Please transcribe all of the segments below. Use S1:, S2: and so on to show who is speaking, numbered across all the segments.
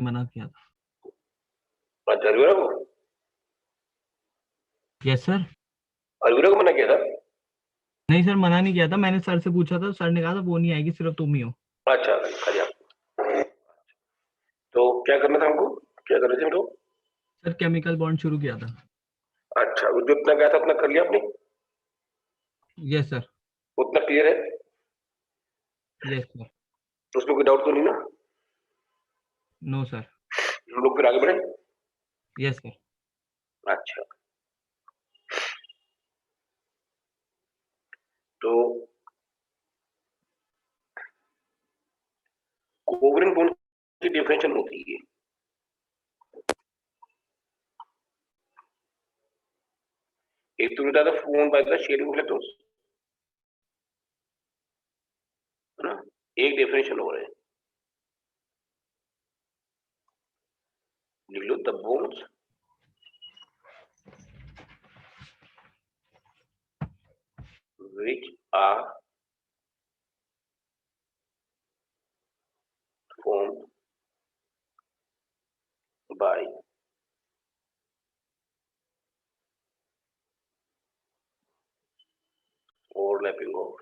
S1: मना किया था।
S2: अलवीरा को?
S1: Yes sir.
S2: अलवीरा को मना किया था?
S1: नहीं सर, मना नहीं किया था, मैंने सर से पूछा था, सर ने कहा था वो नहीं आएगी, सिर्फ तुम ही हो।
S2: अच्छा, अच्छा। तो क्या करना था हमको? क्या कर रहे थे हम लोग?
S1: सर केमिकल बॉन्ड शुरू किया था।
S2: अच्छा, वो जो इतना गया था उतना कर लिया आपने?
S1: Yes sir.
S2: उतना क्लियर है?
S1: Yes sir.
S2: उसमें कोई डाउट तो नहीं ना?
S1: No sir.
S2: हम लोग फिर आगे बढ़े?
S1: Yes sir.
S2: अच्छा। तो कोवलेंट बॉन्ड की डेफिनेशन होती है, एक तो बता था formed by the sharing of electrons, है ना? एक डेफिनेशन हो रहा है, लिख लो the bonds which are formed by overlapping of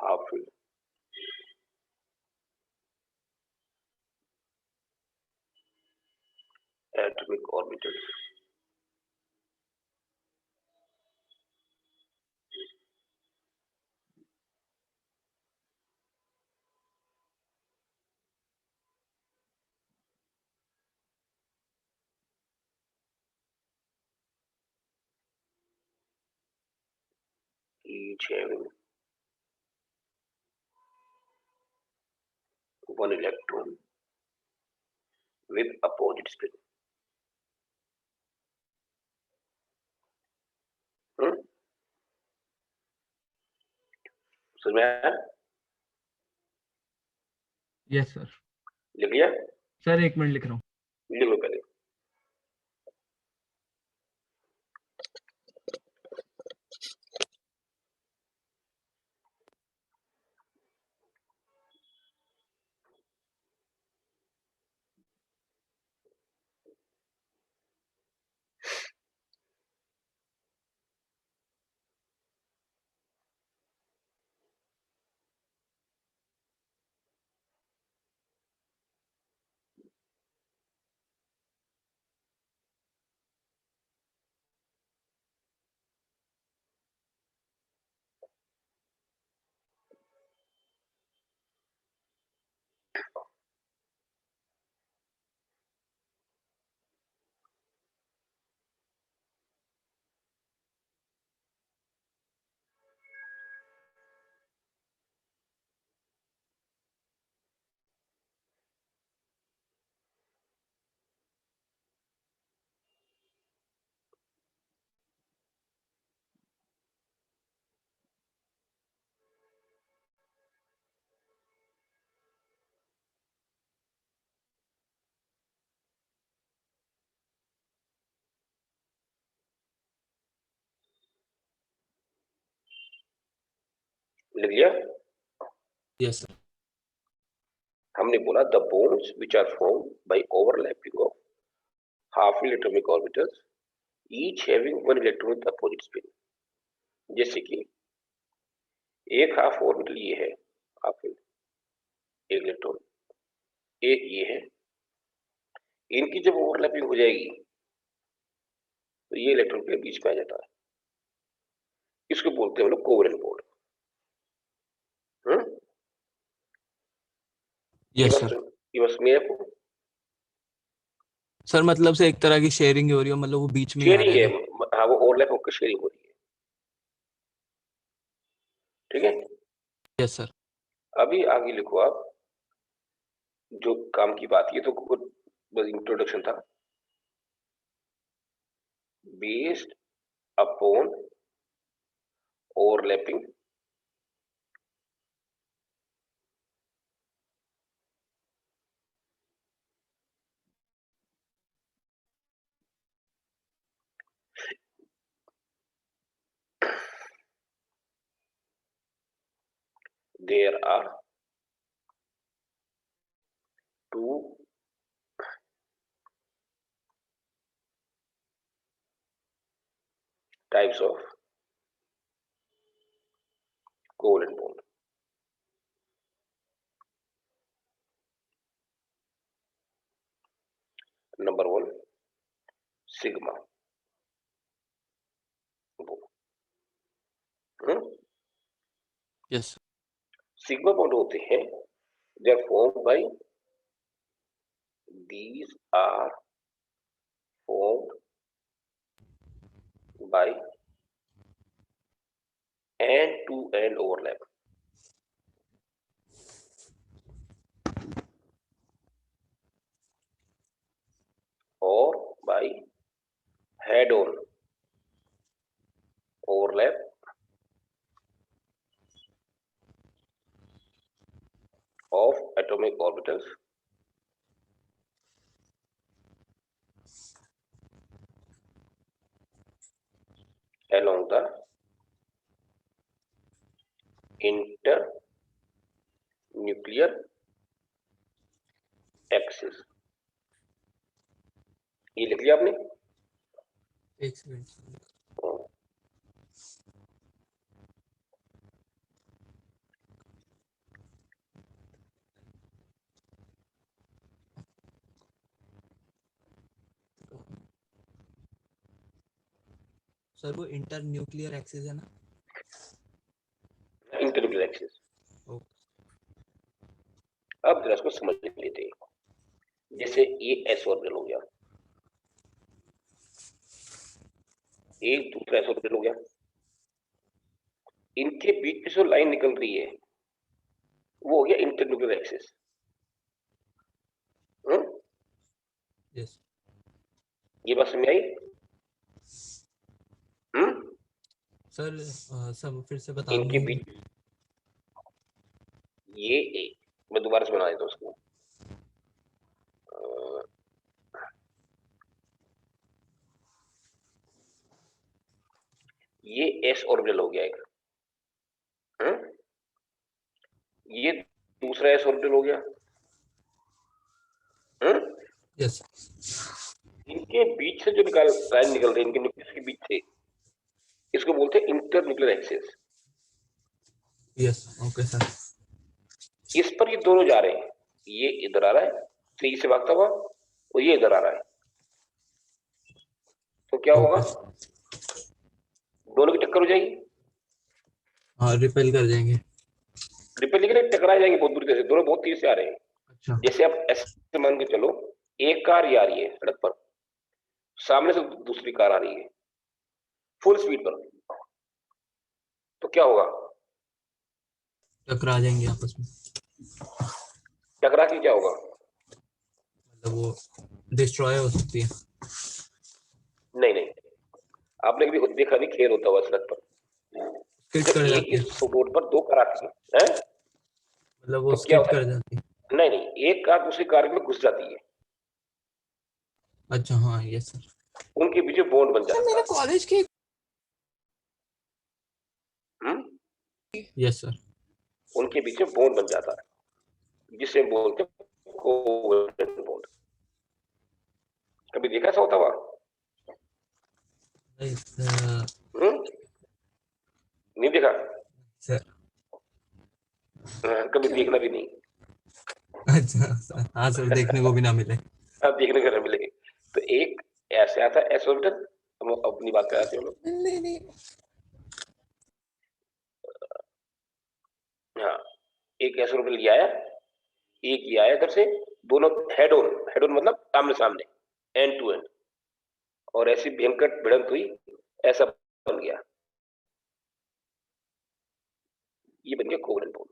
S2: half-filled atomic orbitals. Each having one electron with opposite spin. समझ में आया?
S1: Yes sir.
S2: लिख लिया?
S1: सर एक मिनट लिख रहा हूँ।
S2: लिख लो पहले। लिख लिया?
S1: Yes sir.
S2: हमने बोला the bonds which are formed by overlapping of half-filled atomic orbitals each having one electron with opposite spin. जैसे कि एक हाफ ऑर्बिटल ये है, हाफ फील्ड, एक इलेक्ट्रॉन, एक ये है, इनकी जब ओवरलैपिंग हो जाएगी तो ये इलेक्ट्रॉन के बीच में आ जाता है, इसको बोलते हैं हम लोग कोवलेंट बॉन्ड।
S1: Yes sir.
S2: ये बस में आपको
S1: सर मतलब से एक तरह की शेयरिंग हो रही हो, मतलब वो बीच में ही आ
S2: शेयरिंग
S1: रहा
S2: है।
S1: है।
S2: हाँ, वो ओवरलैप होकर शेयरिंग हो रही है, ठीक है?
S1: Yes sir.
S2: अभी आगे लिखो आप, जो काम की बात, ये तो बस इंट्रोडक्शन था। Based upon overlapping there are two types of covalent bond. Number one, sigma bond.
S3: Yes.
S2: Sigma bond होते हैं, they are formed by, these are formed by end-to-end overlap or by head-on overlap of atomic orbitals along the internuclear axis. ये लिख लिया आपने?
S3: एक second. Sir वो inter nuclear axis है ना?
S2: Internuclear axis. अब जरा इसको समझ लेते हैं। जैसे ये एस ऑर्बिटल हो गया, एक दूसरा एस ऑर्बिटल हो गया, इनके बीच में जो लाइन निकल रही है वो हो गया इंटरन्यूक्लियर एक्सिस।
S3: यस।
S2: ये बात समझ आई?
S3: सर सब फिर से बता
S2: इनके
S3: दीजिए।
S2: बीच ये मैं दोबारा से बना देता हूँ उसको। ये एस ऑर्बिटल हो गया एक, ये दूसरा एस ऑर्बिटल हो गया।
S3: यस।
S2: इनके बीच से जो लाइन निकल रही है इनके न्यूक्लियस के बीच से, इसको बोलते हैं internuclear axis.
S3: Yes, okay sir.
S2: इस पर ये दोनों जा रहे हैं, ये इधर आ रहा है तेजी से भागता हुआ और ये इधर आ रहा है, तो क्या होगा? दोनों की टक्कर हो जाएगी।
S3: हाँ, रिपेल कर जाएंगे।
S2: रिपेल लेकिन टकरा जाएंगे बहुत बुरी तरह से, दोनों बहुत तेज से आ रहे हैं।
S3: अच्छा।
S2: जैसे आप ऐसे मान के चलो, एक कार ये आ रही है सड़क पर, सामने से दूसरी कार आ रही है फुल स्पीड पर, तो क्या होगा?
S3: टकरा जाएंगे आपस में।
S2: टकरा के क्या होगा?
S3: मतलब वो डिस्ट्रॉय हो सकती है।
S2: नहीं नहीं, आपने कभी देखा नहीं खेल होता हुआ सड़क पर,
S3: स्किड
S2: जब
S3: कर
S2: एक
S3: जाती है।
S2: इस रोड पर दो कार आती है,
S3: मतलब वो
S2: तो क्या
S3: स्किड
S2: होता
S3: कर
S2: है?
S3: जाती है।
S2: नहीं नहीं, एक कार दूसरी कार में घुस जाती है।
S3: अच्छा, हाँ, यस सर।
S2: उनके बीच में बॉन्ड बन जाता है।
S3: मेरे कॉलेज के। Yes sir.
S2: उनके बीच में बॉन्ड बन जाता है, जिसे बोलते हैं कोवेलेंट बॉन्ड। कभी देखा ऐसा होता हुआ? नहीं देखा
S3: सर।
S2: कभी देखना भी नहीं।
S3: अच्छा सर, हाँ सर, देखने को भी ना मिले।
S2: अब देखने को ना मिलेगी। तो एक ऐसे आता है एस ऑर्बिटल, हम अपनी बात कर रहे थे हम लोग।
S3: नहीं।
S2: हाँ, एक एस ऑर्बिटल ये आया, एक ये आया इधर से, दोनों हेड ऑन मतलब सामने सामने, एंड टू एंड, और ऐसी भयंकर भिड़ंत हुई, ऐसा बन गया, ये बन गया कोवेलेंट बॉन्ड।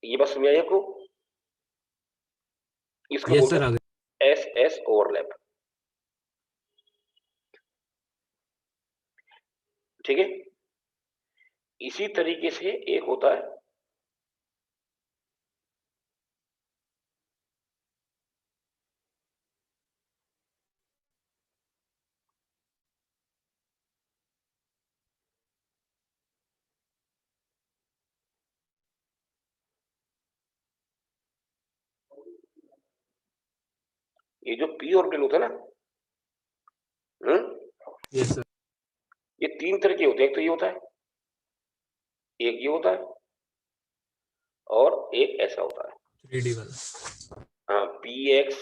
S2: ये बात समझ आई आपको? इसको
S3: यस
S2: बोलते
S3: सर,
S2: हैं एस एस ओवरलैप। ठीक है, इसी तरीके से एक होता है ये जो p ऑर्बिटल होता है ना,
S3: Yes sir.
S2: ये 3 तरह के होते हैं। एक तो ये होता है, एक ये होता है, और एक ऐसा होता है।
S3: 3D वाला.
S2: हाँ, px,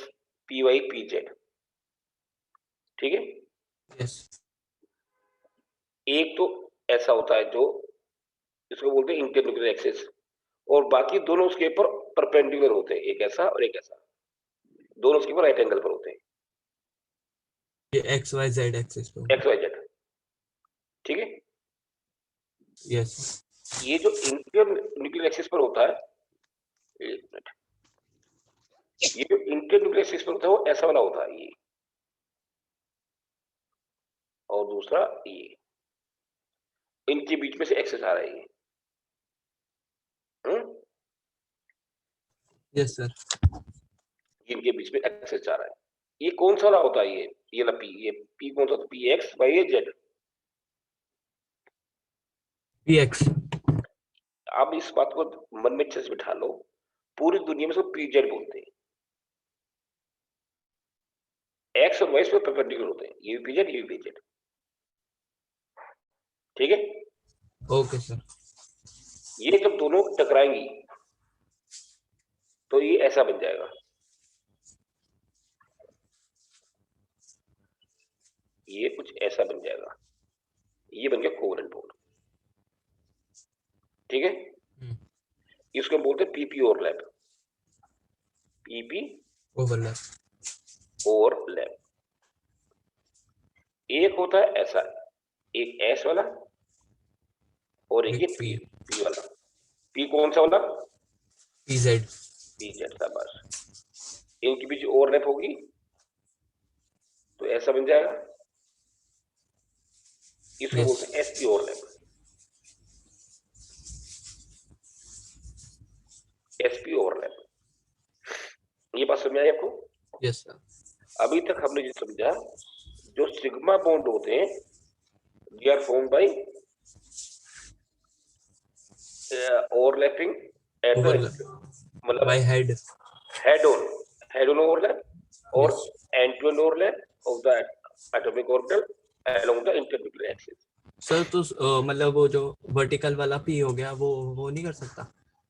S2: py, pz, ठीक है।
S3: Yes.
S2: एक तो ऐसा होता है जो इसको बोलते हैं इंटरन्यूक्लियर एक्सिस, और बाकी दोनों उसके ऊपर परपेंडिकुलर होते हैं, एक ऐसा और एक ऐसा, दोनों उसके ऊपर राइट एंगल पर होते हैं,
S3: ये XYZ एक्सिस पे होगा.
S2: एक्स वाई जेड, ठीक है।
S3: Yes.
S2: ये जो इंटरन्यूक्लियर एक्सिस पर होता है, एक मिनट, ये जो इंटरन्यूक्लियर एक्सिस पर होता है वो ऐसा वाला होता है ये, और दूसरा ये, इनके बीच में से एक्सिस आ रहा है ये।
S3: Yes sir.
S2: इनके बीच में एक्सिस आ रहा है। ये कौन सा वाला होता है ये ना पी, ये पी कौन सा होता है? P X Y Z.
S3: PX.
S2: आप इस बात को मन में अच्छे से बिठा लो, पूरी दुनिया में सब पी जेड बोलते हैं, एक्स और वाई पे परपेंडिकुलर होते हैं, ये भी पी जेड, ये भी पी जेड, ठीक है।
S3: Okay sir.
S2: ये जब दोनों टकराएंगी तो ये ऐसा बन जाएगा, ये कुछ ऐसा बन जाएगा, ये बन गया कोवेलेंट बॉन्ड, ठीक है। इसको हम बोलते हैं PP overlap, PP
S3: Overlap.
S2: Overlap. एक होता है ऐसा, एक एस वाला, और एक ये
S3: एक
S2: पी,
S3: P.
S2: पी वाला। पी कौन सा वाला?
S3: PZ.
S2: पी जेड सा, बस इनके बीच ओवरलैप होगी तो ऐसा बन जाएगा, इसको बोलते हैं
S3: Yes.
S2: SP overlap, SP overlap. ये बात समझ आई आपको?
S3: Yes sir.
S2: अभी तक हमने जो समझा, जो सिग्मा बॉन्ड होते हैं they are formed by overlapping at the,
S3: Overlap.
S2: मतलब
S3: By head.
S2: Head on overlap और
S3: Yes.
S2: End to end overlap of the atomic orbital along the internuclear axis.
S3: Sir तो मतलब वो जो वर्टिकल वाला P हो गया वो नहीं कर सकता.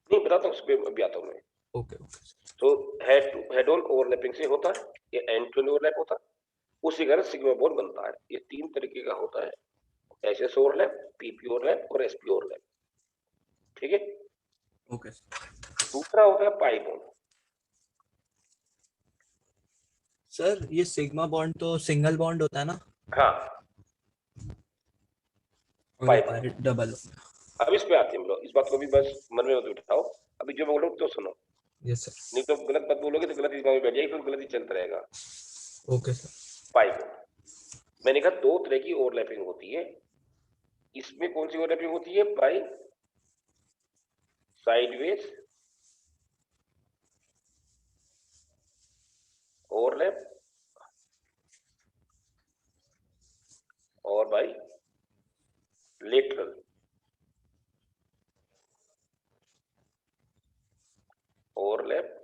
S2: नहीं बताता हूँ, उस पर अभी आता हूँ मैं।
S3: Okay okay.
S2: तो हेड ऑन ओवरलैपिंग से होता है, ये एंड टू एंड ओवरलैप होता है, उसी कारण सिग्मा बॉन्ड बनता है। ये 3 तरीके का होता है, एसएस ओवरलैप, पीपी ओवरलैप और एसपी ओवरलैप, ठीक है।
S3: ओके.
S2: दूसरा होता है पाई बॉन्ड।
S3: सर ये सिग्मा बॉन्ड तो सिंगल बॉन्ड होता है ना,
S2: हाँ,
S3: और
S2: पाई
S3: ये
S2: बॉन्ड।
S3: पाई डबल.
S2: अब इस पे आते हैं हम लोग, इस बात को भी बस मन में मत उठाओ, अभी जो मैं बोल रहा हूँ तो सुनो,
S3: यस सर.
S2: नहीं तो गलत बात बोलोगे तो गलत दिमाग में बैठ जाएगी, फिर गलत ही चलता रहेगा।
S3: Okay sir.
S2: पाई बॉन्ड मैंने कहा 2 तरह की ओवरलैपिंग होती है। इसमें कौन सी ओवरलैपिंग होती है? पाई साइडवेज ओवरलैप और by lateral overlap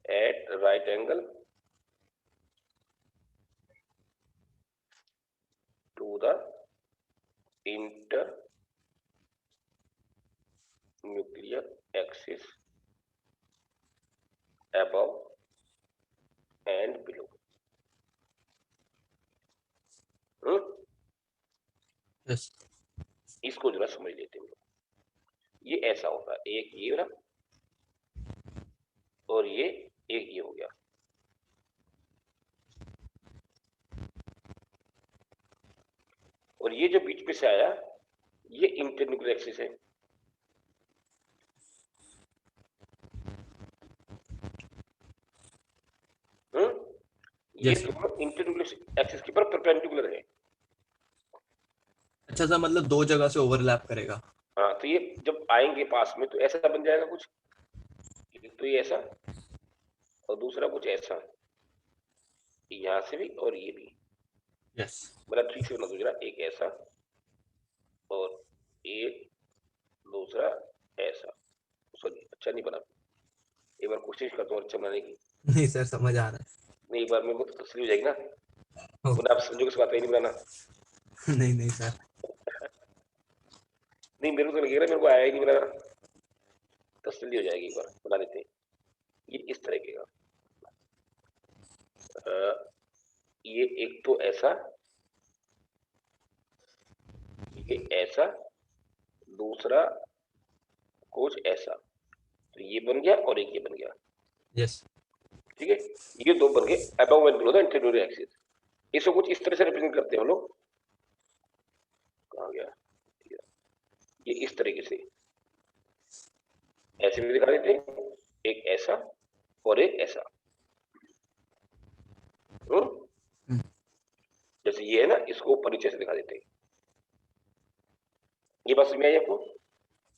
S2: at right angle to the internuclear axis above and below।
S3: Yes.
S2: इसको जरा समझ लेते हैं हम लोग। ये ऐसा होता है, एक ये ना, और ये एक ये हो गया, और ये जो बीच में से आया ये इंटरन्यूक्लियर एक्सिस है। ये
S3: Yes, sir.
S2: दोनों इंटरन्यूक्लियर एक्सिस के ऊपर परपेंडिकुलर है।
S3: अच्छा सर, मतलब दो जगह से ओवरलैप करेगा.
S2: हाँ, तो ये जब आएंगे पास में तो ऐसा बन जाएगा कुछ, तो ये ऐसा और दूसरा कुछ ऐसा, यहां से भी और ये भी,
S3: यस.
S2: मतलब ठीक से बना दो जरा, एक ऐसा और एक दूसरा ऐसा। सॉरी, अच्छा नहीं बना, एक बार कोशिश करता हूँ अच्छा बनाने की।
S3: नहीं सर समझ आ रहा
S2: नहीं, एक बार मेरे को तो तसल्ली हो जाएगी ना,
S3: है।
S2: वरना आप समझोगे इस बात नहीं बनाना।
S3: नहीं नहीं सर।
S2: नहीं, मेरे को तो लगेगा मेरे को आया ही नहीं बनाना, तसल्ली हो जाएगी, एक बार बना लेते हैं। ये इस तरीके का, ये एक तो ऐसा, ये ऐसा, दूसरा कुछ ऐसा, तो ये बन गया और एक ये बन गया।
S3: यस।
S2: ठीक है, ये दो बन गए above and below the interior axis. इसको कुछ इस तरह से रिप्रेजेंट करते हैं हम लोग। कहाँ गया ये इस तरीके से, ऐसे भी दिखा देते हैं, एक ऐसा और एक ऐसा। जैसे ये है ना, इसको ऊपर नीचे से दिखा देते हैं। ये बात समझ में आई आपको?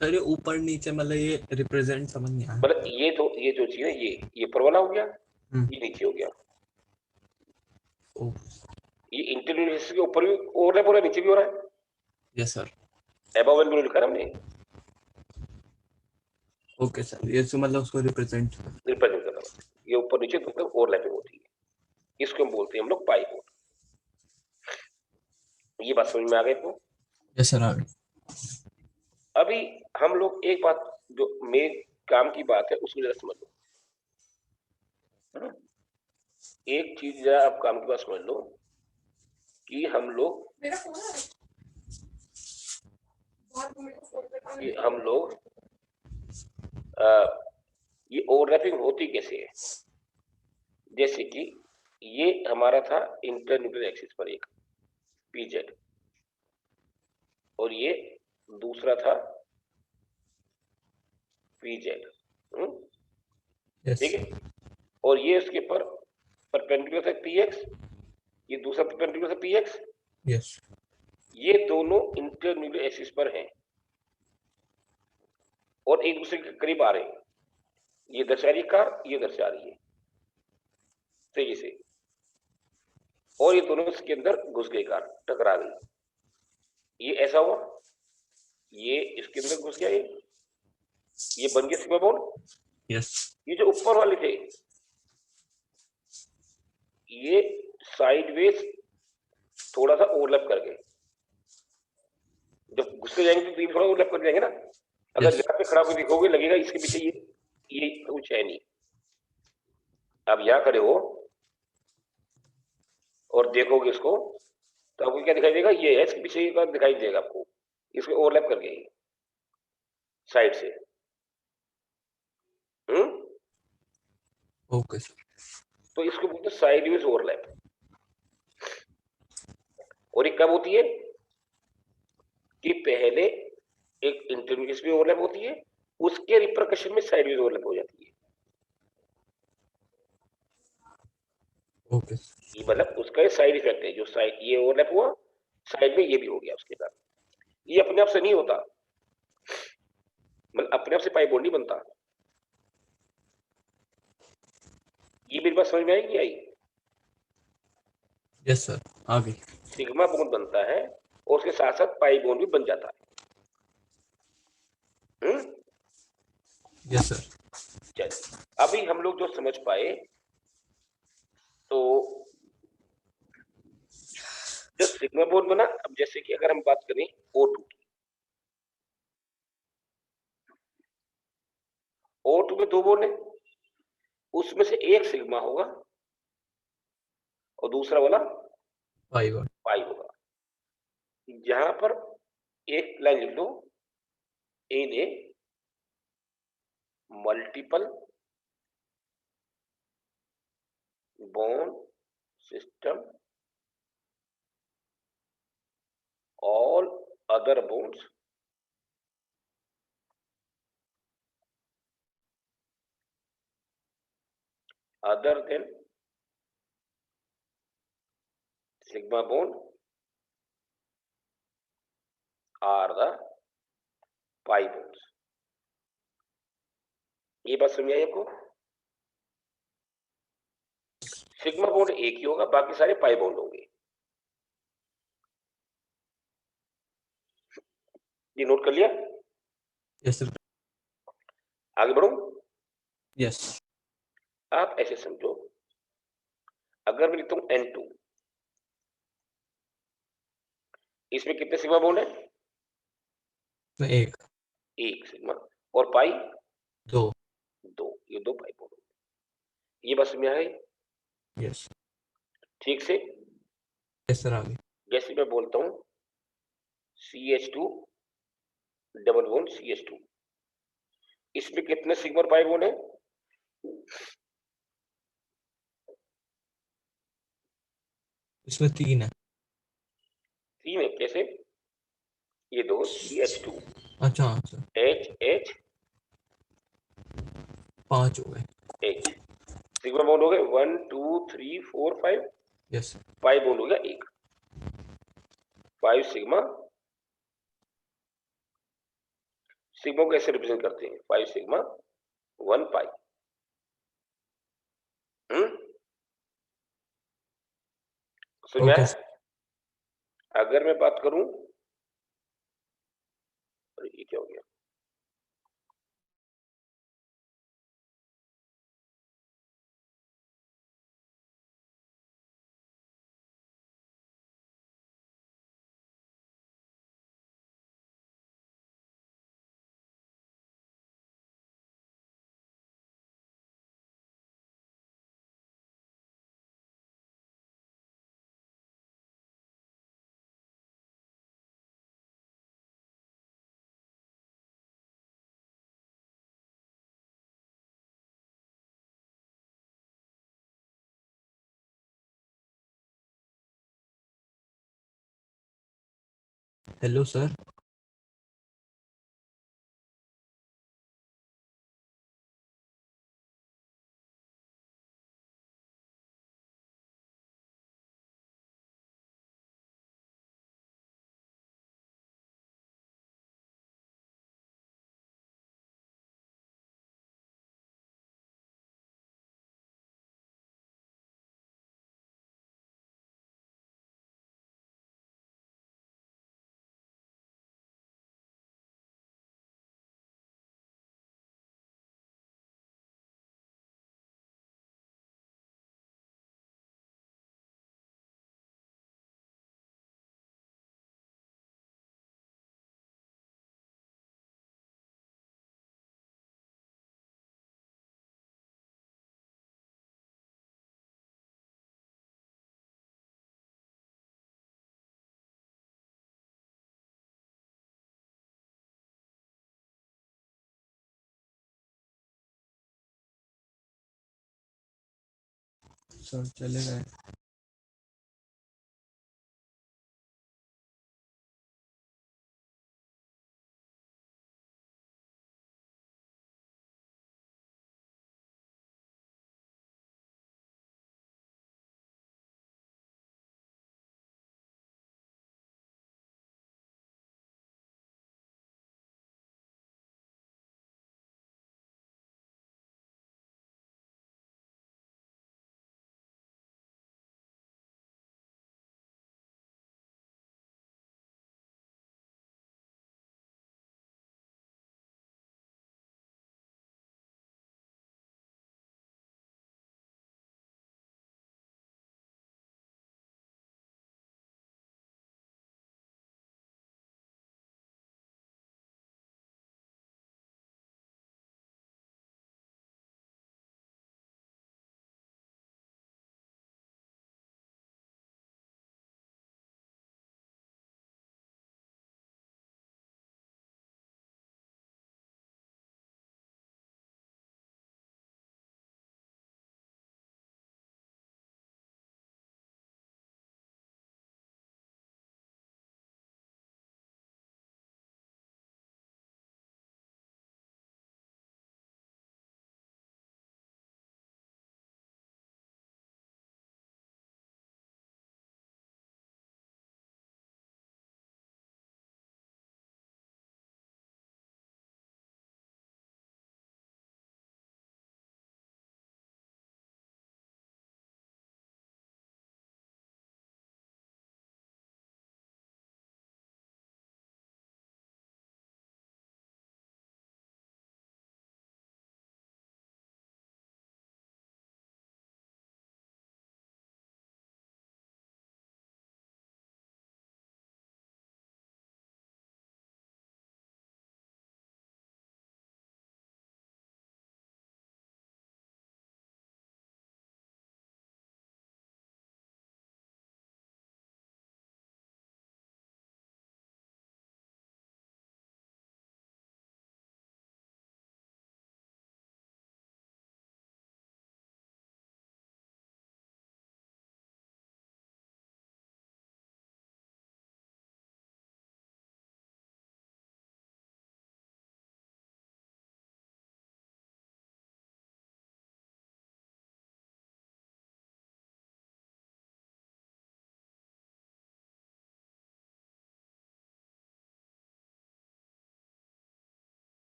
S3: सर ये ऊपर नीचे मतलब ये रिप्रेजेंट समझ नहीं आया।
S2: मतलब ये जो चीज है, ये ऊपर वाला हो गया, ये नीचे हो गया।
S3: ओ
S2: ये इंटीरियर एक्सिस के ऊपर भी ओवरलैप हो रहा है, नीचे भी हो रहा है।
S3: Yes sir.
S2: Above and below लिखा है हमने,
S3: ओके सर, ये तो मतलब उसको रिप्रेजेंट।
S2: रिप्रेजेंट कर रहा है। ये ऊपर नीचे तो ओवरलैपिंग होती है, इसको हम बोलते हैं हम लोग पाई कोड। ये बात समझ में आ गई आपको?
S3: यस सर आ गई।
S2: अभी हम लोग एक बात जो मेन काम की बात है उसको जरा समझ लो, है ना? एक चीज जरा आप काम की बात समझ लो कि हम लोग ये ओवरलैपिंग होती कैसे है? जैसे कि ये हमारा था इंटरन्यूक्लियर एक्सिस पर एक पीजेड, और ये दूसरा था पीजेड।
S3: यस।
S2: ठीक है, और ये उसके पर परपेंडिकुलर था पीएक्स, ये दूसरा परपेंडिकुलर था पीएक्स।
S3: यस।
S2: ये दोनों इंटरन्यूक्लियर एक्सिस पर हैं और एक दूसरे के करीब आ रहे हैं। ये दर्शा रही है कार, ये दर्शा रही है तेजी से, और ये दोनों इसके अंदर घुस गई, कार टकरा गई। ये ऐसा हुआ, ये इसके अंदर घुस गया, ये बन गया सिग्मा बॉन्ड।
S3: यस।
S2: ये जो ऊपर वाले थे, ये साइडवेज थोड़ा सा ओवरलैप कर गए। जब घुसते जाएंगे तो थोड़ा ओवरलैप कर जाएंगे ना। अगर
S3: Yes.
S2: यहाँ पे खड़ा होकर देखोगे लगेगा इसके पीछे ये कुछ है नहीं। आप यहाँ खड़े हो और देखोगे इसको तो आपको क्या दिखाई देगा? ये है, इसके पीछे का दिखाई देगा आपको, इसमें ओवरलैप कर गई साइड से।
S3: Okay sir.
S2: तो इसको बोलते हैं साइडवेज ओवरलैप। और ये कब होती है? कि पहले एक इंटरमीडिएट में ओवरलैप होती है, उसके रिपरकशन में साइडवेज ओवरलैप हो जाती है।
S3: ओके।
S2: ये मतलब उसका साइड इफेक्ट है, जो साइड ये ओवरलैप हुआ, साइड में ये भी हो गया उसके साथ। ये अपने आप से नहीं होता, मतलब अपने आप से पाई बॉन्ड नहीं बनता। ये मेरी बात समझ में आई नहीं आई?
S3: यस सर आ गई।
S2: सिग्मा बॉन्ड बनता है और उसके साथ साथ पाई बॉन्ड भी बन जाता है।
S3: Yes sir.
S2: चलिए, अभी हम लोग जो समझ पाए, तो जब सिग्मा बॉन्ड बना, अब जैसे कि अगर हम बात करें O2 की, O2 में दो बॉन्ड है, उसमें से एक सिग्मा होगा और दूसरा वाला
S3: पाई वन।
S2: पाई होगा। यहां पर एक लाइन लिख लो, in a multiple bond system all other bonds other than sigma bond are the pi bonds। ये बात समझ आई आपको? सिग्मा बॉन्ड एक ही होगा, बाकी सारे पाई बॉन्ड होंगे। ये नोट कर लिया?
S3: Yes sir.
S2: आगे बढ़ो।
S3: यस।
S2: आप ऐसे समझो, अगर मैं लिखता हूं N2, इसमें कितने सिग्मा बॉन्ड है?
S3: तो एक,
S2: एक सिग्मा। और पाई?
S3: दो।
S2: दो, ये दो पाई बॉन्ड। ये बस में आए
S3: यस।
S2: ठीक से।
S3: यस सर, आगे।
S2: जैसे मैं बोलता हूं CH2 डबल बॉन्ड CH2, इसमें कितने सिग्मा और पाई बॉन्ड है?
S3: इसमें 3 है।
S2: तीन है। कैसे? ये दो CH2
S3: अच्छा हाँ सर,
S2: H
S3: 5 हो गए।
S2: H, सिग्मा बॉन्ड हो गए 1 2 3 4 5,
S3: यस सर।
S2: पाई बॉन्ड हो गया एक। 5 सिग्मा। सिग्मा को कैसे रिप्रेजेंट करते हैं? 5 सिग्मा 1 पाई। समझ में
S3: ओके
S2: आया?
S3: सर।
S2: अगर मैं बात करूं, अरे ये क्या हो गया?
S3: Hello sir. सर चले गए।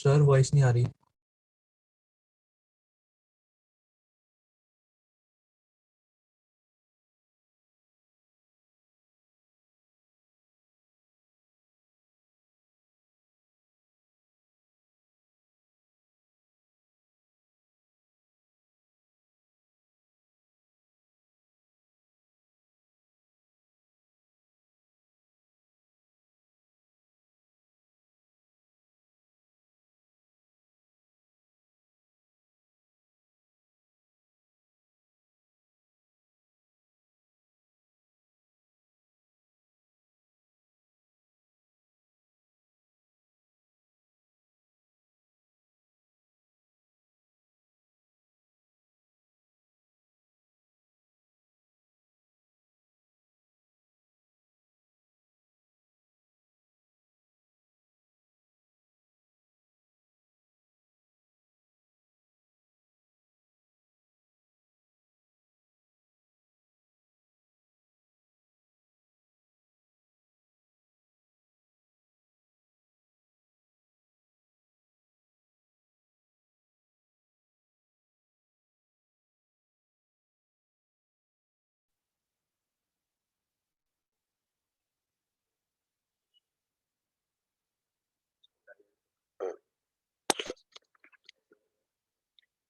S3: सर वॉइस नहीं आ रही।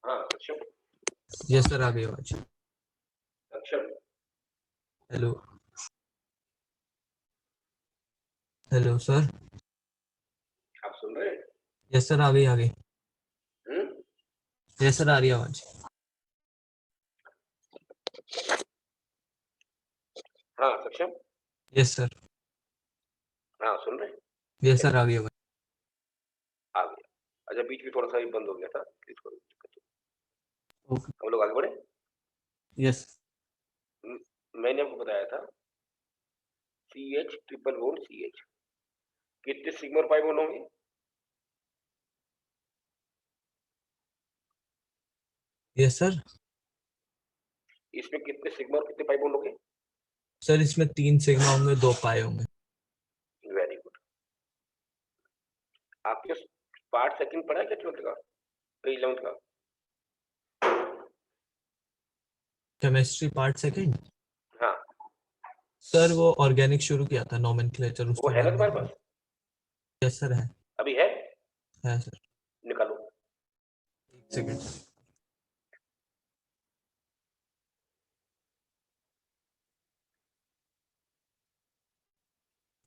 S2: हाँ सक्षम।
S3: यस सर, आ गई आवाज।
S2: सक्षम।
S3: Hello hello sir.
S2: आप सुन रहे हैं?
S3: यस सर, आ गई आ गई।
S2: हम्म?
S3: यस सर, आ रही है आवाज।
S2: हाँ सक्षम।
S3: Yes sir.
S2: हाँ सुन रहे हैं?
S3: यस सर, आ गई आवाज।
S2: आ गया। अच्छा बीच में थोड़ा सा भी बंद हो गया था, इसको
S3: ओके।
S2: हम लोग आगे बढ़े।
S3: यस।
S2: मैंने आपको बताया था CH ट्रिपल बॉन्ड CH कितने सिग्मा और पाई बॉन्ड होंगे?
S3: Yes sir.
S2: इसमें कितने सिग्मा और कितने पाई बॉन्ड होंगे?
S3: सर इसमें 3 सिग्मा होंगे, 2 पाए होंगे।
S2: Very good. आपके पार्ट सेकंड पढ़ा है क्या 12th का, 11th का?
S3: Chemistry part second.
S2: हाँ
S3: सर वो ऑर्गेनिक शुरू किया था, नोमेनक्लेचर
S2: वो
S3: उसके
S2: है ना
S3: बाद
S2: तुम्हारे
S3: नहीं।
S2: पास?
S3: यस सर है।
S2: अभी है?
S3: है सर।
S2: निकालो।
S3: एक सेकंड।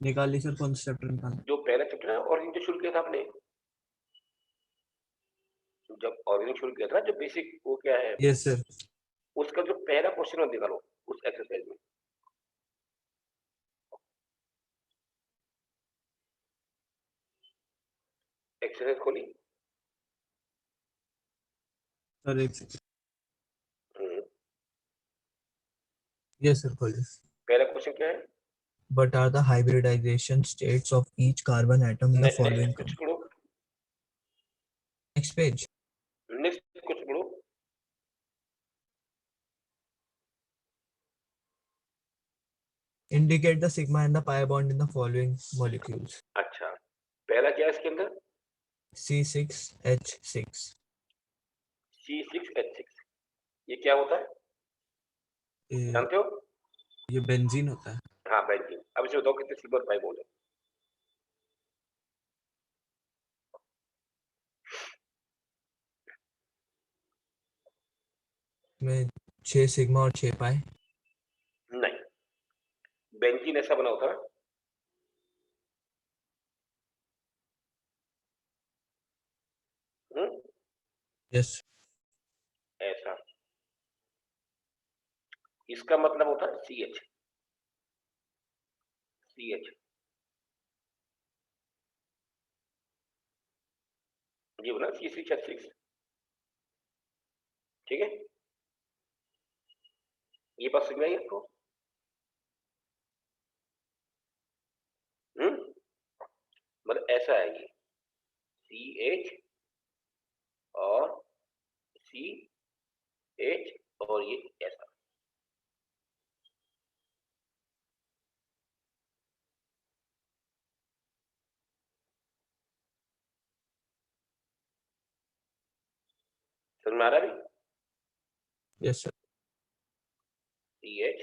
S3: निकाल ली सर, कौन सा चैप्टर निकाल?
S2: जो पहला चैप्टर है और जो शुरू किया था आपने, जब ऑर्गेनिक शुरू किया था जो बेसिक वो क्या है,
S3: यस सर।
S2: उसका जो पहला क्वेश्चन निकालो उस एक्सरसाइज में। एक्सरसाइज खोली।
S3: सर एक सेकंड।
S2: हम्म,
S3: यस सर, खोलिए।
S2: पहला क्वेश्चन क्या है?
S3: What are the hybridization states of each carbon atom in the following?
S2: Next कुछ पढ़ो।
S3: Next page.
S2: नेक्स्ट कुछ पढ़ो।
S3: Indicate the sigma and the pi bond in the following molecules.
S2: अच्छा पहला क्या है इसके अंदर?
S3: C6H6.
S2: C6H6 ये क्या होता है
S3: ये
S2: जानते हो?
S3: ये बेंजीन होता है।
S2: हाँ बेंजीन। अब इसे बताओ कितने सिग्मा और पाई बॉन्ड है?
S3: में 6 सिग्मा और 6 पाई।
S2: नहीं, बेंजीन ऐसा बना होता है।
S3: यस।
S2: ऐसा, इसका मतलब होता है CH। CH ये बना C6H6। ठीक है, ये बात समझ में आई आपको? मतलब ऐसा है ये CH और CH और ये ऐसा। समझ में आ रहा है?
S3: Yes sir.
S2: CH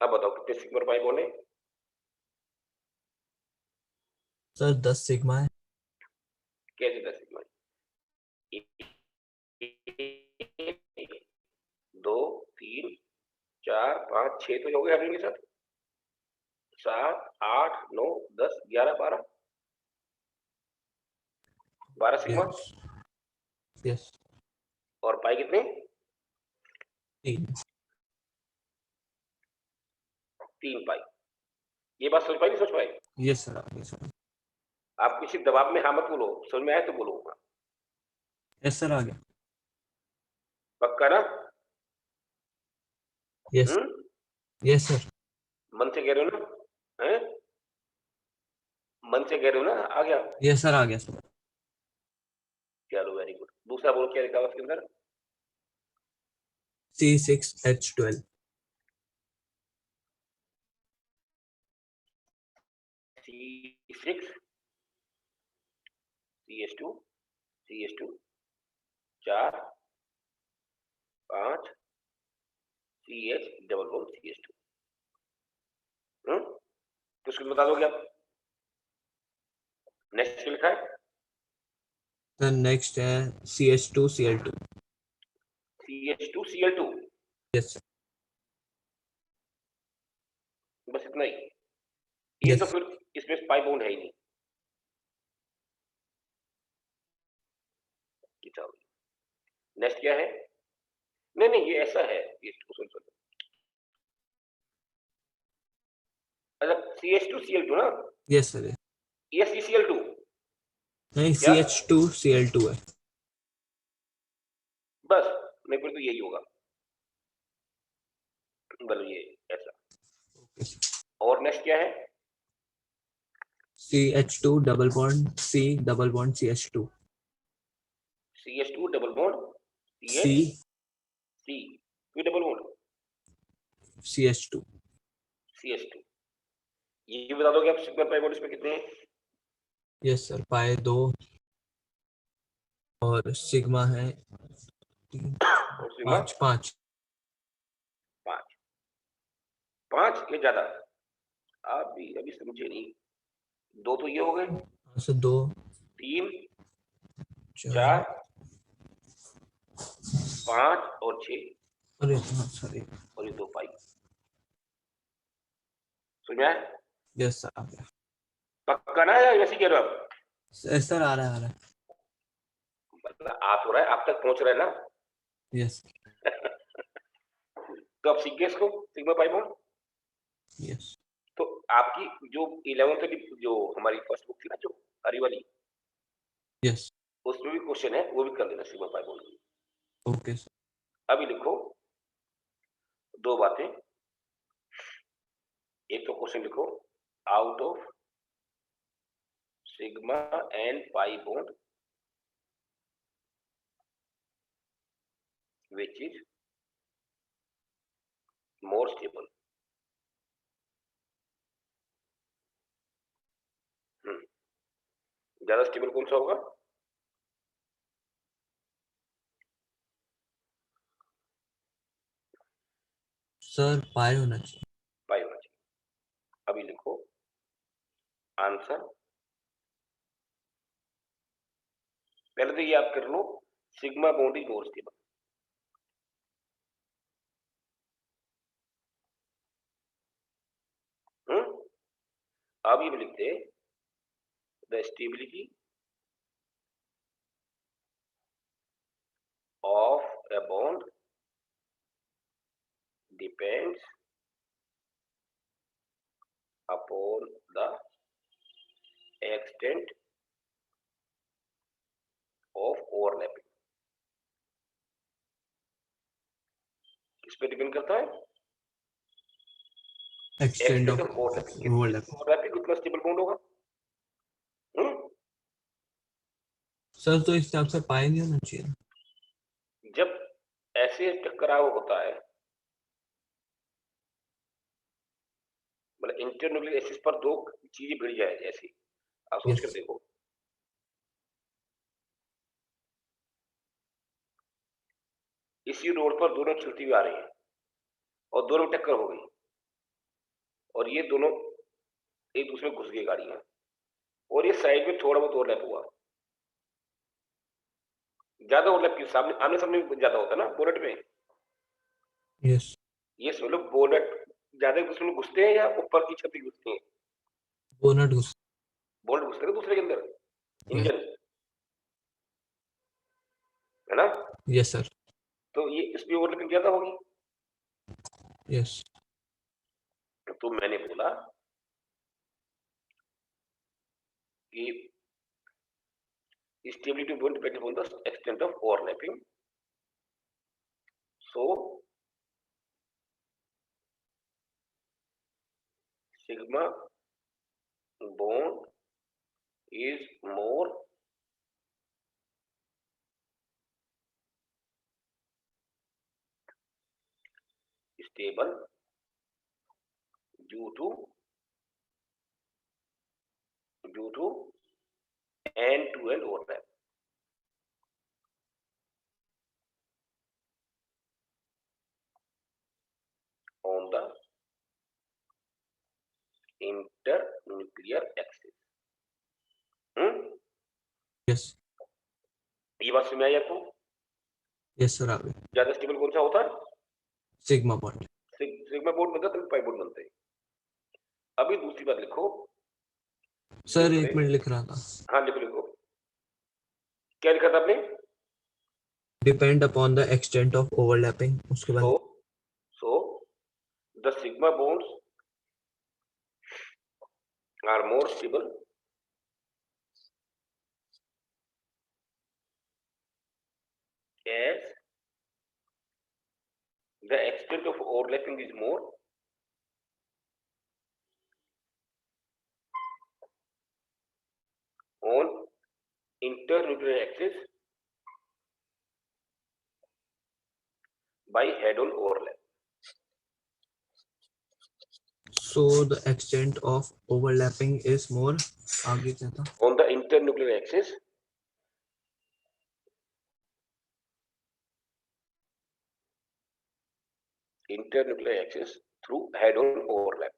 S2: अब बताओ कितने सिग्मा पाई बॉन्ड है?
S3: सर 10 सिग्मा है।
S2: कैसे 10 सिग्मा? 2 3 4 5 6 तो हो गए हाइड्रोजन के साथ, 7 8 9 10 11 12 सिग्मा।
S3: यस।
S2: और पाई कितने? 3 पाई। ये बात समझ पाई नहीं समझ पाए?
S3: यस सर, आगे सर।
S2: आप किसी दबाव में हाँ मत बोलो, समझ में आया तो बोलो।
S3: यस सर, आ गया।
S2: पक्का ना?
S3: यस। Yes sir.
S2: मन से कह रहे हो ना? हैं? मन से कह रहे हो ना? आ गया?
S3: यस सर, आ गया सर।
S2: चलो वेरी गुड। दूसरा बोलो क्या लिखा हुआ इसके अंदर?
S3: C6H12।
S2: C6 CH2 CH2 4 5 CH double bond CH2। तो इसको बता दोगे आप? नेक्स्ट लिखा है
S3: सर नेक्स्ट है CH2Cl2।
S2: CH2Cl2।
S3: Yes sir.
S2: बस इतना ही। ये तो
S3: यस।
S2: फिर इसमें पाई बॉन्ड है ही नहीं। नेक्स्ट क्या है? नहीं नहीं ये ऐसा है, ये सुन सुन। अच्छा CH2Cl2 ना?
S3: Yes sir.
S2: ये CCl2
S3: नहीं,
S2: क्या?
S3: CH2Cl2 है।
S2: बस नहीं फिर तो यही होगा, मतलब ये ऐसा। और नेक्स्ट क्या है?
S3: CH2 double bond C double bond CH2।
S2: CH2 double bond
S3: C
S2: C फिर डबल बॉन्ड
S3: CH2।
S2: CH2। ये बता दोगे आप सिग्मा पाई बॉन्ड इसमें कितने हैं?
S3: यस सर, पाए 2 और सिग्मा है 3
S2: और सिग्मा
S3: 5 5।
S2: 5 5 या ज्यादा? आप भी अभी समझे नहीं। 2 तो ये हो गए,
S3: सर 2
S2: 3
S3: 4।
S2: 4 5 और 6
S3: अरे हाँ सर।
S2: और ये 2 पाई। समझ में आया?
S3: यस सर, आ गया।
S2: पक्का ना या वैसे कह रहे हो आप?
S3: सर आ रहा है, आ रहा है।
S2: मतलब आ तो रहा है, आप तक पहुंच रहा है ना?
S3: यस।
S2: तो आप सीख गए इसको सिग्मा पाई बॉन्ड।
S3: यस।
S2: तो आपकी जो 11th की जो हमारी फर्स्ट बुक थी ना, जो हरी वाली,
S3: यस।
S2: उसमें भी क्वेश्चन है, वो भी कर देना sigma pi bond.
S3: Okay sir.
S2: अभी लिखो दो बातें। एक तो क्वेश्चन लिखो, out of sigma and pi bond which is more stable। ज्यादा स्टेबल कौन सा होगा?
S3: सर पाए होना चाहिए।
S2: पाई होना चाहिए। अभी लिखो आंसर। पहले तो ये याद कर लो, sigma bond is more stable. अब ये लिखते हैं the stability of a bond depends upon the extent of overlapping। किस पे डिपेंड करता है?
S3: Extend
S2: extent
S3: of
S2: of overlapping.
S3: Overlap.
S2: Overlapping उतना स्टेबल बॉन्ड होगा।
S3: सर तो इस हिसाब से पाए नहीं होना चाहिए।
S2: जब ऐसे टकराव होता है मतलब इंटरन्यूक्लियर एक्सिस पर दो चीजें भिड़ जाए ऐसी, आप सोच कर
S3: Yes.
S2: देखो। इसी रोड पर दोनों चलती हुई आ रही हैं और दोनों में टक्कर हो गई और ये दोनों एक दूसरे में घुस गई गाड़ियां और ये साइड में थोड़ा बहुत ओवरलैप हुआ, ज्यादा ओवरलैप की सामने आमने सामने ज्यादा होता है ना बोनट में।
S3: Yes.
S2: ये समझ लो बोनट ज्यादा एक दूसरे में घुसते हैं या ऊपर की छत घुसती है?
S3: Bonnet घुस.
S2: बोनट घुसते हैं दूसरे के अंदर,
S3: Yes.
S2: इंजन, है ना?
S3: Yes sir.
S2: तो ये इसमें ओवरलैपिंग ज्यादा होगी।
S3: Yes.
S2: तो मैंने बोला कि stability won't depend upon the extent of overlapping. So sigma bond is more stable due to end-to-end overlap. On the internuclear axis.
S3: Yes.
S2: ये बात समझ आई आपको?
S3: Yes sir. आ गई.
S2: ज्यादा स्टेबल कौन सा होता है?
S3: Sigma bond.
S2: सिग्मा बोर्ड बनता है तभी पाई बोर्ड बनते हैं। अभी दूसरी बात लिखो
S3: सर एक मिनट लिख रहा था.
S2: हाँ लिखो लिखो, क्या लिखा था आपने?
S3: Depend upon the extent of overlapping. उसके बाद.
S2: So the sigma bonds are more stable as the extent of overlapping is more on internuclear axis by head-on overlap.
S3: So the extent of overlapping is more. आगे क्या था?
S2: On the internuclear axis through head-on overlap.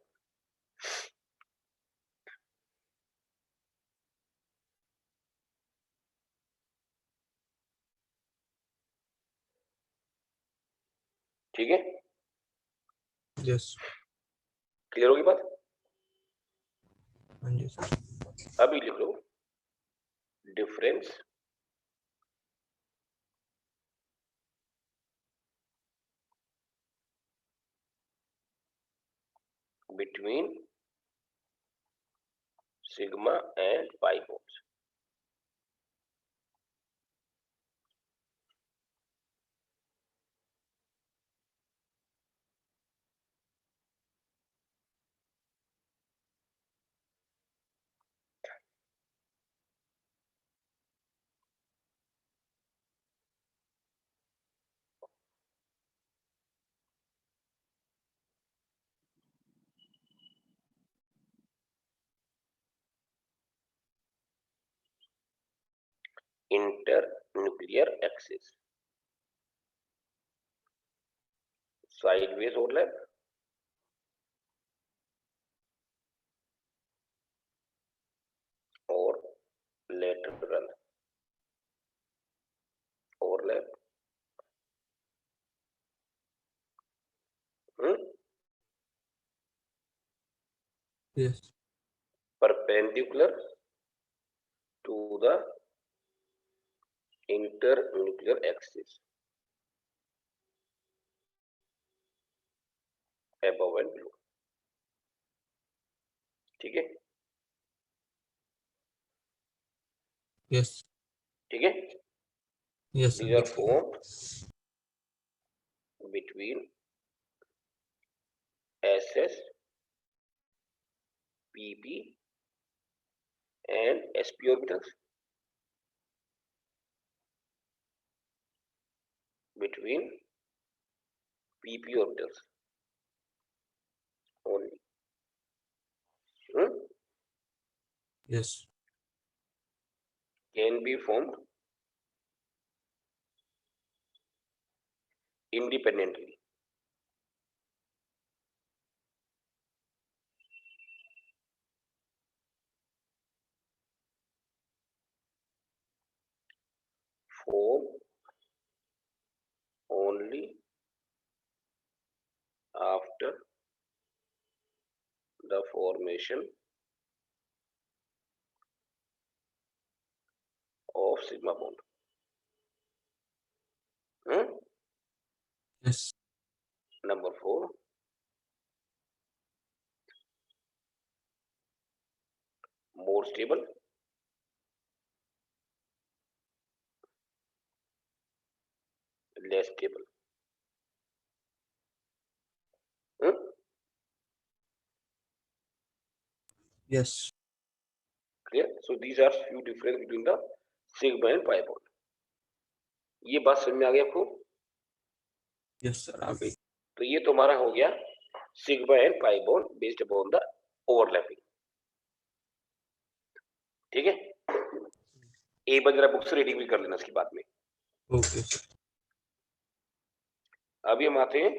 S2: ठीक है?
S3: Yes.
S2: Clear होगी बात?
S3: हाँ जी sir.
S2: अभी लिख लो difference between sigma and pi bonds. Internuclear axis, sideways overlap or lateral overlap.
S3: Yes.
S2: Perpendicular to the internuclear axis above and below. ठीक है?
S3: Yes.
S2: ठीक है?
S3: Yes sir.
S2: These are formed between SS, PP and sp orbitals, between PP orbitals only.
S3: Yes.
S2: can be formed independently. Form only after the formation of sigma bond.
S3: Yes.
S2: Number 4, more stable, less stable.
S3: Yes.
S2: Clear? So these are few difference between the sigma and pi bond. ये बात समझ में आ गई आपको?
S3: Yes sir, आ गई.
S2: तो ये तो हमारा हो गया sigma and pi bond based upon the overlapping. ठीक है? एक बार जरा बुक से रीडिंग भी कर लेना इसके बाद में.
S3: Okay sir.
S2: अभी हम आते हैं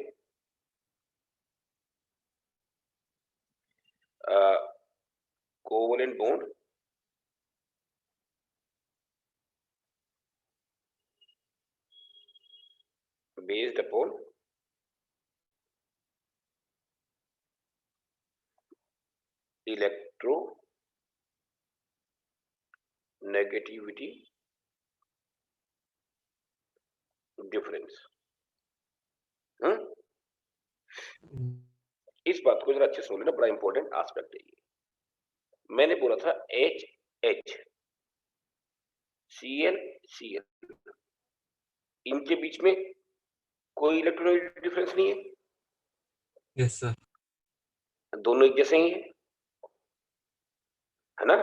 S2: covalent bond based upon electronegativity difference. इस बात को जरा अच्छे से सुन लेना, बड़ा इंपॉर्टेंट एस्पेक्ट है ये. मैंने बोला था एच एच सीएल सीएल, इनके बीच में कोई इलेक्ट्रोनेगेटिव डिफरेंस नहीं है.
S3: Yes sir.
S2: दोनों एक जैसे ही है ना?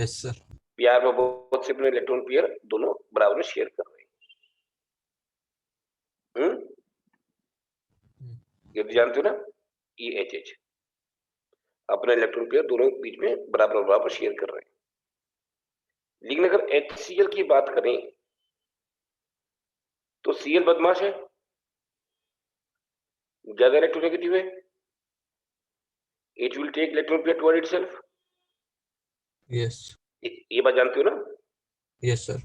S3: Yes sir.
S2: पीआर में बहुत से इलेक्ट्रॉन पेयर दोनों बराबर में शेयर कर रहे हैं. ये भी जानते हो ना, ई एच एच अपना इलेक्ट्रॉन पेयर दोनों के बीच में बराबर बराबर शेयर कर रहे हैं. लेकिन अगर HCl की बात करें तो Cl बदमाश है, ज्यादा इलेक्ट्रोनेगेटिव है. It will take electron pair toward itself.
S3: Yes.
S2: ये बात जानते हो ना?
S3: Yes sir.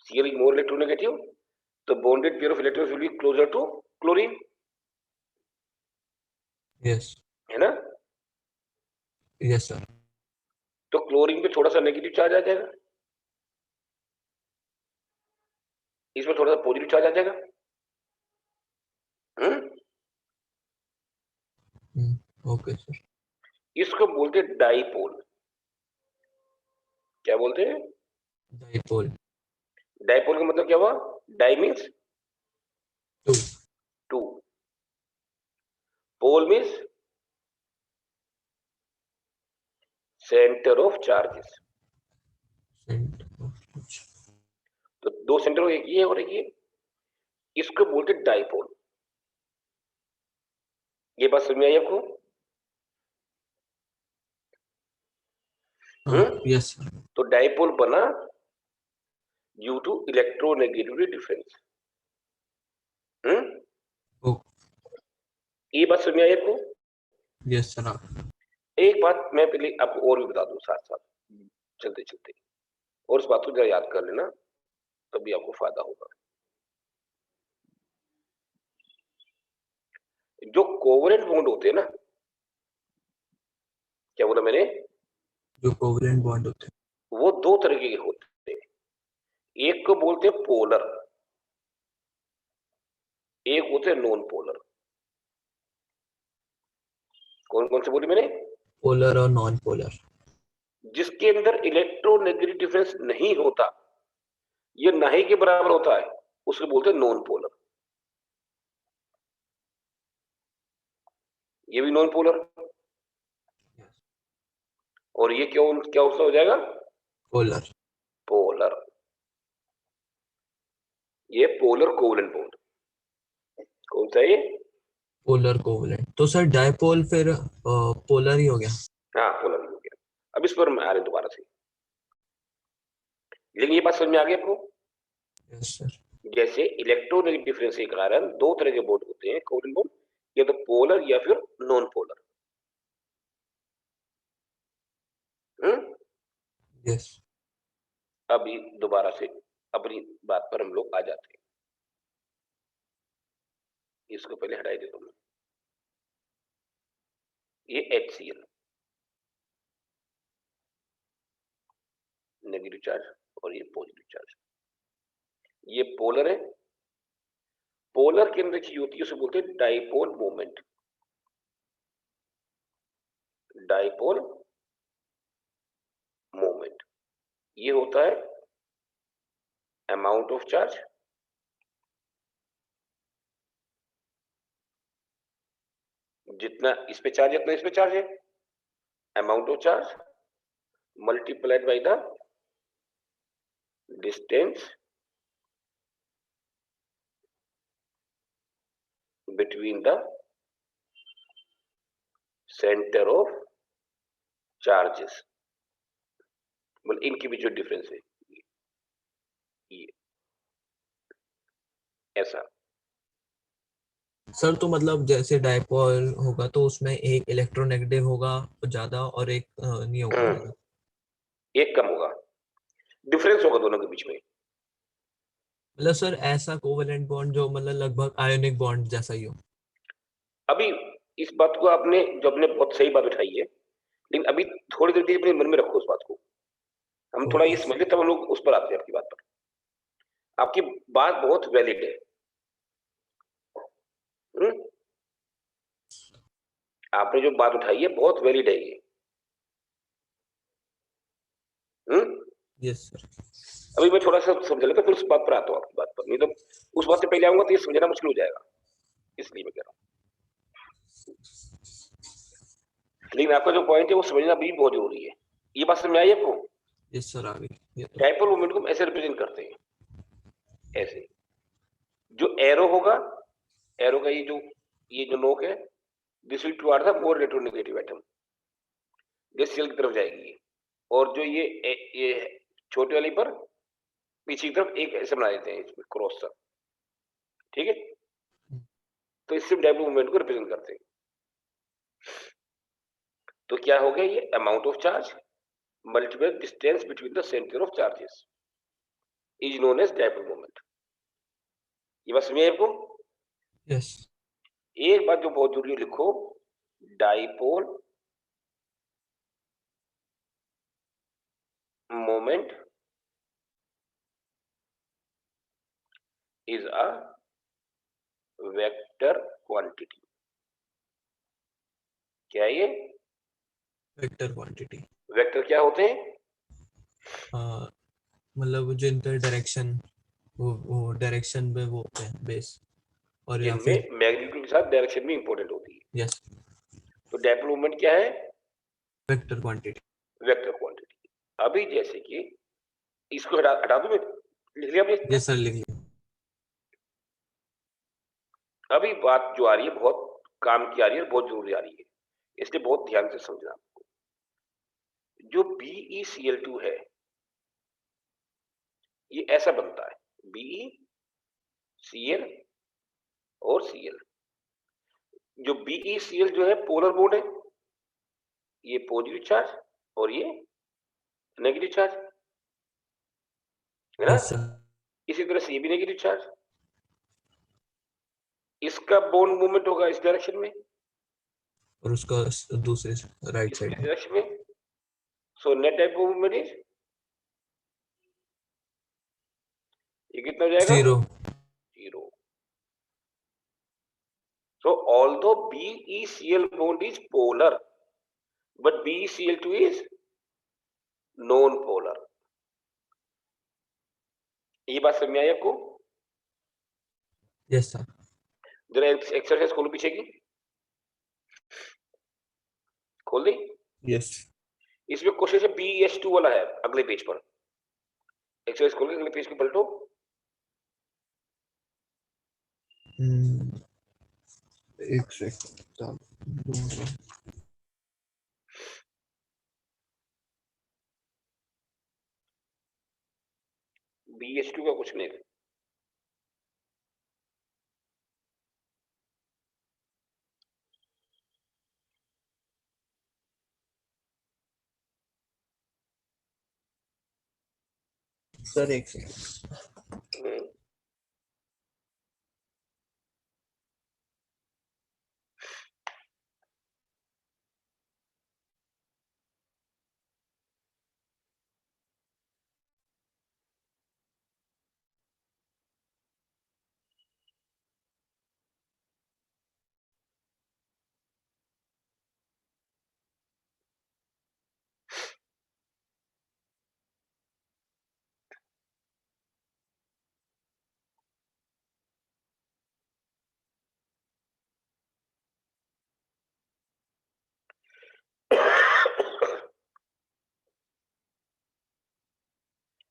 S2: Cl is more electronegative, the bonded pair of electrons will be closer to chlorine.
S3: Yes.
S2: है ना?
S3: Yes sir.
S2: तो क्लोरीन पे थोड़ा सा नेगेटिव चार्ज आ जाएगा, इसमें थोड़ा सा पॉजिटिव चार्ज आ जाएगा.
S3: Okay sir.
S2: इसको बोलते हैं डाइपोल. क्या बोलते हैं?
S3: Dipole.
S2: डाइपोल का मतलब क्या हुआ? Di means
S3: 2.
S2: 2, pole means centre of charges.
S3: Center of.
S2: तो दो सेंटर हो, एक ये और एक ये. इसको बोलते हैं डाइपोल. ये बात समझ में आई आपको?
S3: Yes sir.
S2: तो डाइपोल बना due to electronegativity difference.
S3: Oh.
S2: ये बात समझ में आई आपको?
S3: Yes sir.
S2: एक बात मैं पहले आपको और भी बता दूं साथ साथ चलते चलते, और उस बात को जरा याद कर लेना, तभी आपको फायदा होगा. जो कोवेलेंट बॉन्ड होते हैं ना, क्या बोला मैंने?
S3: जो कोवलेंट बॉन्ड होते हैं
S2: वो दो तरीके के होते हैं. एक को बोलते हैं पोलर, एक होते हैं नॉन पोलर. कौन कौन से बोले मैंने?
S3: पोलर और नॉन पोलर.
S2: जिसके अंदर इलेक्ट्रोनेगेटिव डिफरेंस नहीं होता, ये ना ही के बराबर होता है, उसको बोलते हैं नॉन पोलर. ये भी नॉन पोलर. और ये क्या उसका हो जाएगा?
S3: पोलर.
S2: पोलर. ये पोलर कोवेलेंट बॉन्ड. कौन सा ये?
S3: Polar covalent. तो सर डाइपोल फिर पोलर ही हो गया.
S2: हाँ, पोलर हो गया. अब इस पर मैं आ रहे दोबारा से, लेकिन ये बात समझ में आ गई आपको?
S3: Yes sir.
S2: जैसे इलेक्ट्रोनेगेटिव डिफरेंस के कारण दो तरह के बॉन्ड होते हैं, कोवलेंट बॉन्ड, या तो पोलर या फिर नॉन पोलर।
S3: यस।
S2: अभी दोबारा से अपनी बात पर हम लोग आ जाते हैं। इसको पहले हटाई देता हूं मैं। ये HCl नेगेटिव चार्ज और ये पॉजिटिव चार्ज, ये पोलर है। पोलर के अंदर चीज होती है उसे बोलते हैं डाइपोल मोमेंट। डाइपोल मोमेंट ये होता है अमाउंट ऑफ चार्ज जितना इस पे चार्ज जितना इस पे चार्ज है, amount of charge multiplied by the distance between the centre of charges, मतलब इनके बीच जो डिफरेंस है ये ऐसा।
S3: सर तो मतलब जैसे डाइपोल होगा तो उसमें एक इलेक्ट्रोनेगेटिव होगा ज्यादा और एक नहीं होगा ज्यादा।
S2: एक कम होगा, डिफरेंस होगा दोनों के बीच में।
S3: मतलब सर ऐसा कोवेलेंट बॉन्ड जो मतलब लगभग आयोनिक बॉन्ड जैसा ही हो।
S2: अभी इस बात को आपने जो अपने बहुत सही बात उठाई है, लेकिन अभी थोड़ी देर के लिए अपने मन में रखो उस बात को, हम थोड़ा ये
S3: ओके।
S2: समझ ले तब हम लोग उस पर आते हैं आपकी बात पर। आपकी बात बहुत वैलिड है। हम्म? आपने जो बात उठाई है बहुत वैलिड है ये।
S3: Yes sir.
S2: अभी मैं थोड़ा सा समझ लेता फिर उस बात पर आता हूँ आपकी बात पर, नहीं तो उस बात से पहले आऊंगा तो ये समझना मुश्किल हो जाएगा, इसलिए मैं कह रहा हूँ। लेकिन आपका जो पॉइंट है वो समझना भी बहुत जरूरी है। ये बात समझ में आई आपको?
S3: यस सर आ गई ये तो।
S2: डाइपोल मोमेंट को हम ऐसे रिप्रेजेंट करते हैं, ऐसे जो एरो होगा, एरो का ये जो नोक है, this will toward the more electronegative atom, ये सेल की तरफ जाएगी। और जो ये छोटे वाली पर पीछे की तरफ एक ऐसे बना देते हैं इसमें क्रॉस सा, ठीक है? तो इससे डाइपोल मोमेंट को रिप्रेजेंट करते हैं। तो क्या हो गया, ये amount of charge multiply distance between the centre of charges is known as dipole moment. ये बात समझिए आपको?
S3: यस।
S2: एक बात जो बहुत जरूरी है, लिखो dipole moment is a vector quantity. क्या है ये?
S3: Vector quantity.
S2: वेक्टर क्या होते हैं?
S3: मतलब जो इनका डायरेक्शन वो डायरेक्शन में वो होते हैं बेस और या फिर।
S2: जिनमें मैग्नीट्यूड के साथ डायरेक्शन भी इंपॉर्टेंट होती है।
S3: यस।
S2: तो डाइपोल मोमेंट क्या है?
S3: Vector quantity.
S2: Vector quantity. अभी जैसे कि इसको हटा हटा दूं मैं, लिख लिया आपने?
S3: यस सर लिख लिया।
S2: अभी बात जो आ रही है बहुत काम की आ रही है, बहुत जरूरी आ रही है, इसलिए बहुत ध्यान से समझना। जो BeCl2 है ये ऐसा बनता है, BeCl और Cl। जो BeCl जो है पोलर बॉन्ड है, ये पॉजिटिव चार्ज और ये नेगेटिव चार्ज है ना।
S3: Yes sir.
S2: इसी तरह से ये भी नेगेटिव चार्ज, इसका बॉन्ड मूवमेंट होगा इस डायरेक्शन में,
S3: और उसका दूसरे राइट
S2: इस
S3: साइड में।
S2: डायरेक्शन में। So net type movement is, ये कितना हो जाएगा?
S3: 0।
S2: 0। So although BeCl bond is polar, but BeCl2 is non-polar। ये बात समझ में आई आपको?
S3: Yes sir.
S2: जरा एक्सरसाइज खोलो पीछे की, खोल दी?
S3: यस।
S2: इसमें क्वेश्चन है BeS2 वाला है अगले पेज पर। एक्सरसाइज खोल के अगले पेज पे पलटो।
S3: एक सेकंड।
S2: BH2 का क्वेश्चन है।
S3: सर एक सेकंड।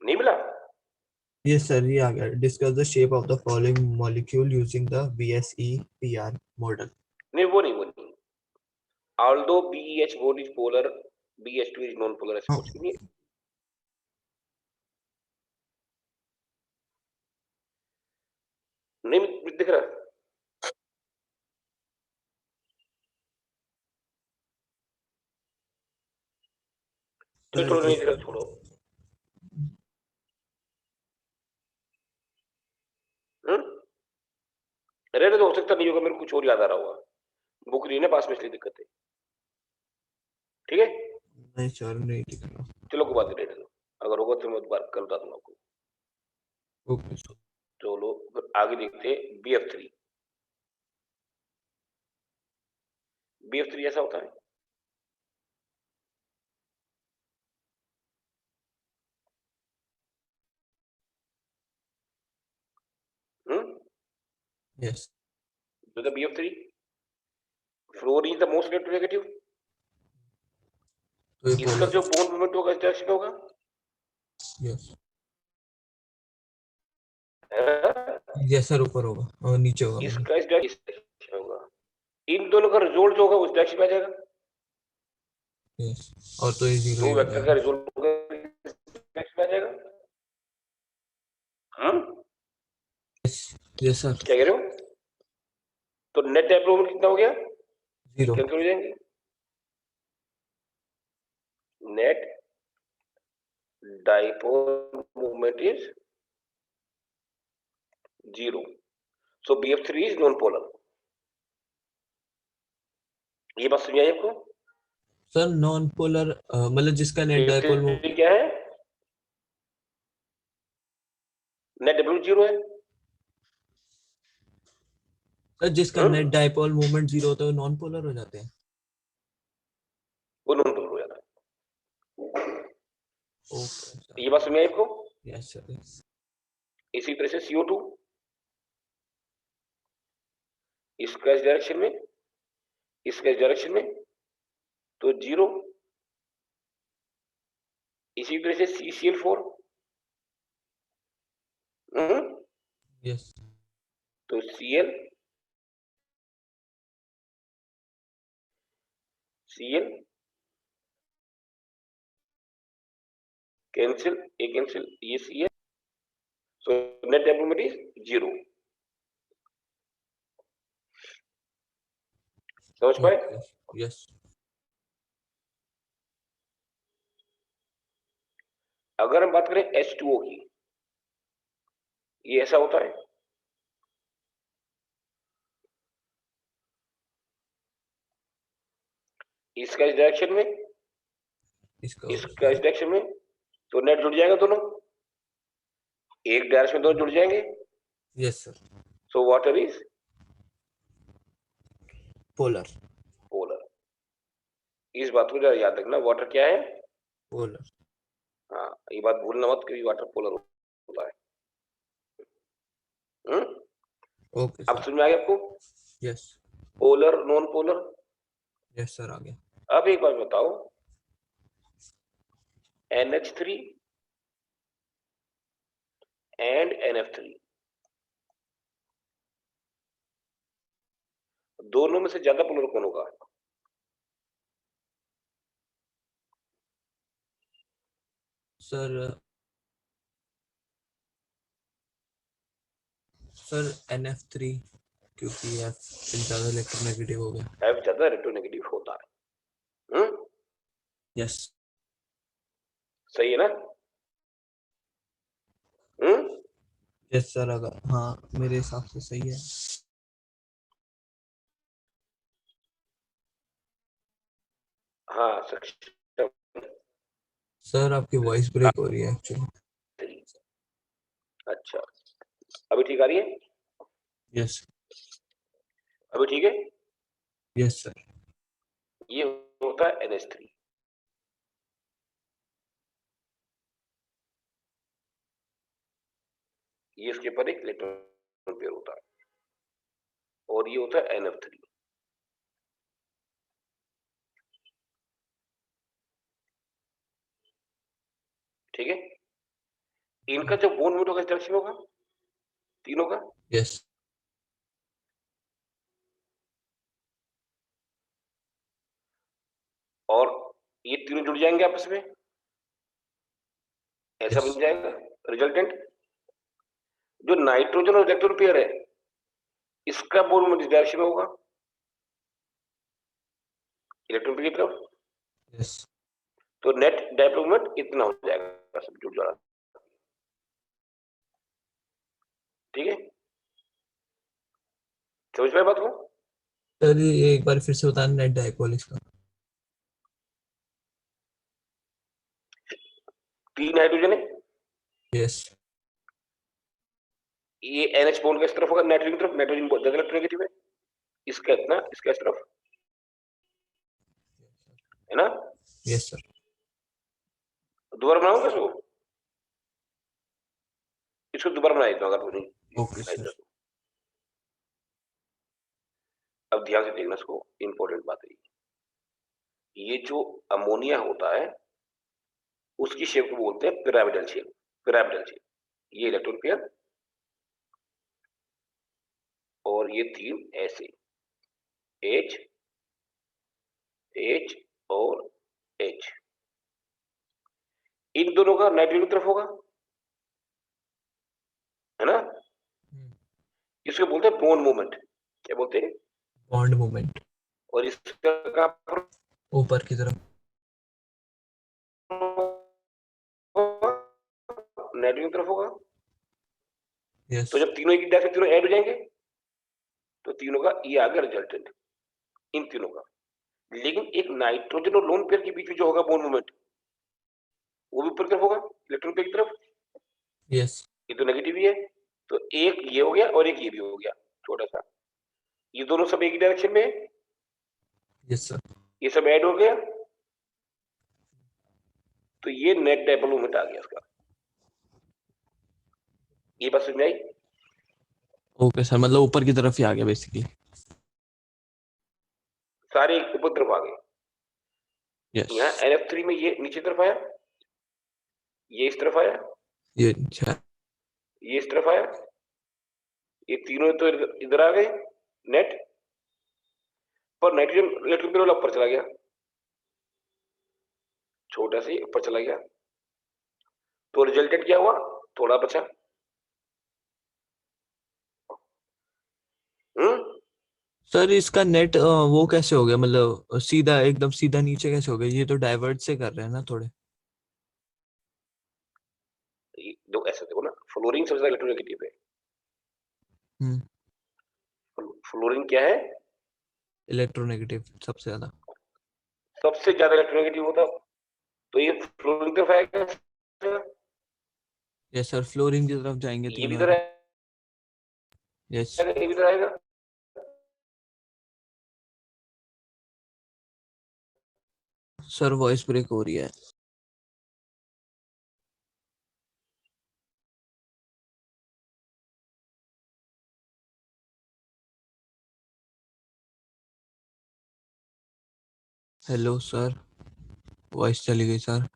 S2: नहीं मिला?
S3: यस सर, ये आ गया। Discuss the shape of the following molecule using the VSEPR model.
S2: नहीं वो नहीं। Although BH bond is polar, BH2 is non-polar, ऐसा कुछ भी नहीं है। नहीं दिख रहा। चलो नहीं दिख रहा, छोड़ो। रहने तो हो सकता नहीं होगा, मेरे को कुछ और याद आ रहा होगा। बुक नहीं है ना पास में, इसलिए दिक्कत है। ठीक है,
S3: नहीं सर, नहीं दिख रहा।
S2: चलो कोई बात नहीं, रहने दो। अगर होगा तो मैं दोबारा कल बता दूंगा आपको।
S3: Okay sir.
S2: चलो फिर आगे देखते हैं। BF3। BF3 ऐसा होता है।
S3: यस।
S2: तो the BF3 fluorine is the most electronegative.
S3: तो ये
S2: इसका
S3: पोलर।
S2: जो बॉन्ड मूवमेंट होगा इस डायरेक्शन में होगा।
S3: यस।
S2: है?
S3: यस सर, ऊपर होगा और नीचे होगा मतलब।
S2: इसका इस डायरेक्शन में होगा। इन दोनों का रिजल्ट जो होगा उस डायरेक्शन में आ जाएगा।
S3: यस, और तो ये जीरो
S2: दो
S3: ही हो
S2: वेक्टर का
S3: जाएगा।
S2: रिजल्ट होगा इस डायरेक्शन में आ जाएगा।
S3: Yes sir.
S2: क्या कह रहे हो? तो नेट डेवलपमेंट कितना हो गया?
S3: जीरो।
S2: कैंसिल हो जाएंगे। Net dipole movement is 0. So BF3 is non-polar. ये बात समझ आई आपको?
S3: सर नॉन पोलर मतलब जिसका नेट डायपोल
S2: BF3 क्या है? नेट W 0 है।
S3: सर जिसका नेट डायपोल मोमेंट जीरो होता है वो नॉन पोलर हो जाते हैं।
S2: वो non-polar हो जाता है।
S3: ओके।
S2: ये बात समझ आई आपको?
S3: Yes sir.
S2: इसी तरह से CO2 इसका इस डायरेक्शन में, इसका इस डायरेक्शन में, तो 0। इसी तरह से CCl4
S3: यस।
S2: तो Cl कैंसिल, ये कैंसिल, ये Cl। So net development is 0. समझ पाए?
S3: यस।
S2: अगर हम बात करें H2O की, ये ऐसा होता है। इसका इस डायरेक्शन में,
S3: इसका
S2: इसका इस डायरेक्शन में, तो नेट जुड़ जाएगा दोनों। एक डायरेक्शन में दोनों जुड़ जाएंगे।
S3: Yes sir.
S2: So water is
S3: polar.
S2: Polar. इस बात को जरा याद रखना, वाटर क्या है?
S3: पोलर।
S2: हाँ, ये बात भूलना मत कि वाटर पोलर होता है।
S3: ओके
S2: अब
S3: सर।
S2: समझ में आ गया आपको?
S3: Yes.
S2: Polar, non polar.
S3: Yes sir, आ गया।
S2: अब एक बात बताओ, NH3 एंड NF3 दोनों में से ज्यादा पोलर कौन होगा?
S3: सर सर NF3 क्योंकि F फिर ज्यादा इलेक्ट्रोनेगेटिव हो गया।
S2: F ज्यादा इलेक्ट्रोनेगेटिव होता है।
S3: यस
S2: सही है ना? हम्म
S3: यस सर, अगर हाँ मेरे हिसाब से सही है।
S2: हाँ सक्षम
S3: सर आपकी वॉइस ब्रेक हो रही है एक्चुअली।
S2: थ्री। अच्छा, अभी ठीक आ रही है?
S3: यस
S2: अभी ठीक है?
S3: Yes sir.
S2: ये होता है NH3। ये इसके ऊपर एक इलेक्ट्रॉन पेयर होता है और ये होता है NF3। ठीक है? इनका जो बोन मूवमेंट होगा इस डायरेक्शन में होगा, तीनों का।
S3: यस
S2: और ये तीनों जुड़ जाएंगे आपस में, ऐसा
S3: यस
S2: बन जाएगा रिजल्टेंट। जो नाइट्रोजन और इलेक्ट्रॉन पेयर है, इसका बोन मूवमेंट इस डायरेक्शन में होगा, इलेक्ट्रॉन पेयर की तरफ।
S3: यस
S2: तो नेट डायपोल मूवमेंट इतना हो जाएगा, सब जुड़ जाएगा। ठीक है? समझ पाए बात को?
S3: सर ये एक बार फिर से बताना, नेट डायपोल इसका।
S2: तीन हाइड्रोजन है,
S3: यस
S2: ये NH बॉन्ड का इस तरफ होगा, नाइट्रोजन की तरफ, नाइट्रोजन बहुत ज्यादा इलेक्ट्रोनेगेटिव है, इसका इतना, इसका इस तरफ, है ना?
S3: Yes sir.
S2: दोबारा बनाऊंगा इसको दोबारा बना देता हूँ अगर नहीं
S3: ओके
S2: बनाई
S3: सर।
S2: तो। अब ध्यान से देखना, इसको इंपॉर्टेंट बात है, ये जो अमोनिया होता है उसकी शेप को बोलते हैं पिरामिडल शेप। पिरामिडल शेप, ये इलेक्ट्रॉन पेयर और ये तीन ऐसे, H H और H, इन दोनों का नाइट्रोजन की तरफ होगा, है ना? इसको बोलते हैं बॉन्ड मूवमेंट। क्या बोलते हैं?
S3: बॉन्ड मूवमेंट
S2: और इसका कहां पर
S3: ऊपर की तरफ।
S2: नाइट्रोजन की तरफ होगा।
S3: यस
S2: तो जब तीनों एक डायरेक्शन तीनों ऐड हो जाएंगे तो तीनों का ये आ गया रिजल्टेंट, इन तीनों का। लेकिन एक नाइट्रोजन और लोन पेयर के बीच में जो होगा बॉन्ड मूवमेंट, वो भी ऊपर की तरफ होगा, इलेक्ट्रॉन पेयर की तरफ।
S3: यस
S2: ये तो नेगेटिव ही है, तो एक ये हो गया और एक ये भी हो गया, छोटा सा। ये दोनों सब एक ही डायरेक्शन में है,
S3: यस सर।
S2: ये सब ऐड हो गया, तो ये नेट डायपोल मोमेंट आ गया इसका। ये बात समझ में आई?
S3: ओके सर, मतलब ऊपर की तरफ ही आ गया बेसिकली।
S2: सारे एक ऊपर तरफ आ गए।
S3: यस
S2: यहाँ NF3 में ये नीचे तरफ आया, ये इस तरफ आया,
S3: ये अच्छा।
S2: ये इस तरफ आया, ये तीनों तो इधर आ गए नेट। पर नाइट्रोजन इलेक्ट्रॉन पेयर वाला ऊपर चला गया, छोटा सा ही ऊपर चला गया, तो रिजल्टेंट क्या हुआ? थोड़ा बचा। हम्म
S3: सर इसका नेट वो कैसे हो गया, मतलब सीधा एकदम सीधा नीचे कैसे हो गया? ये तो डाइवर्ट से कर रहे हैं ना थोड़े।
S2: दो ऐसे देखो ना, फ्लोरीन सबसे ज्यादा इलेक्ट्रोनेगेटिव है।
S3: हम्म।
S2: फ्लोरीन क्या है?
S3: इलेक्ट्रोनेगेटिव सबसे ज्यादा।
S2: सबसे ज्यादा इलेक्ट्रोनेगेटिव होता, तो ये फ्लोरीन की तरफ आएगा,
S3: यस सर, फ्लोरीन की तरफ जाएंगे
S2: ये भी
S3: तीनों
S2: इधर
S3: ही।
S2: आएगा,
S3: यस
S2: ये भी इधर आएगा।
S3: सर, वॉइस ब्रेक हो रही है। हेलो सर, वॉइस चली गई सर।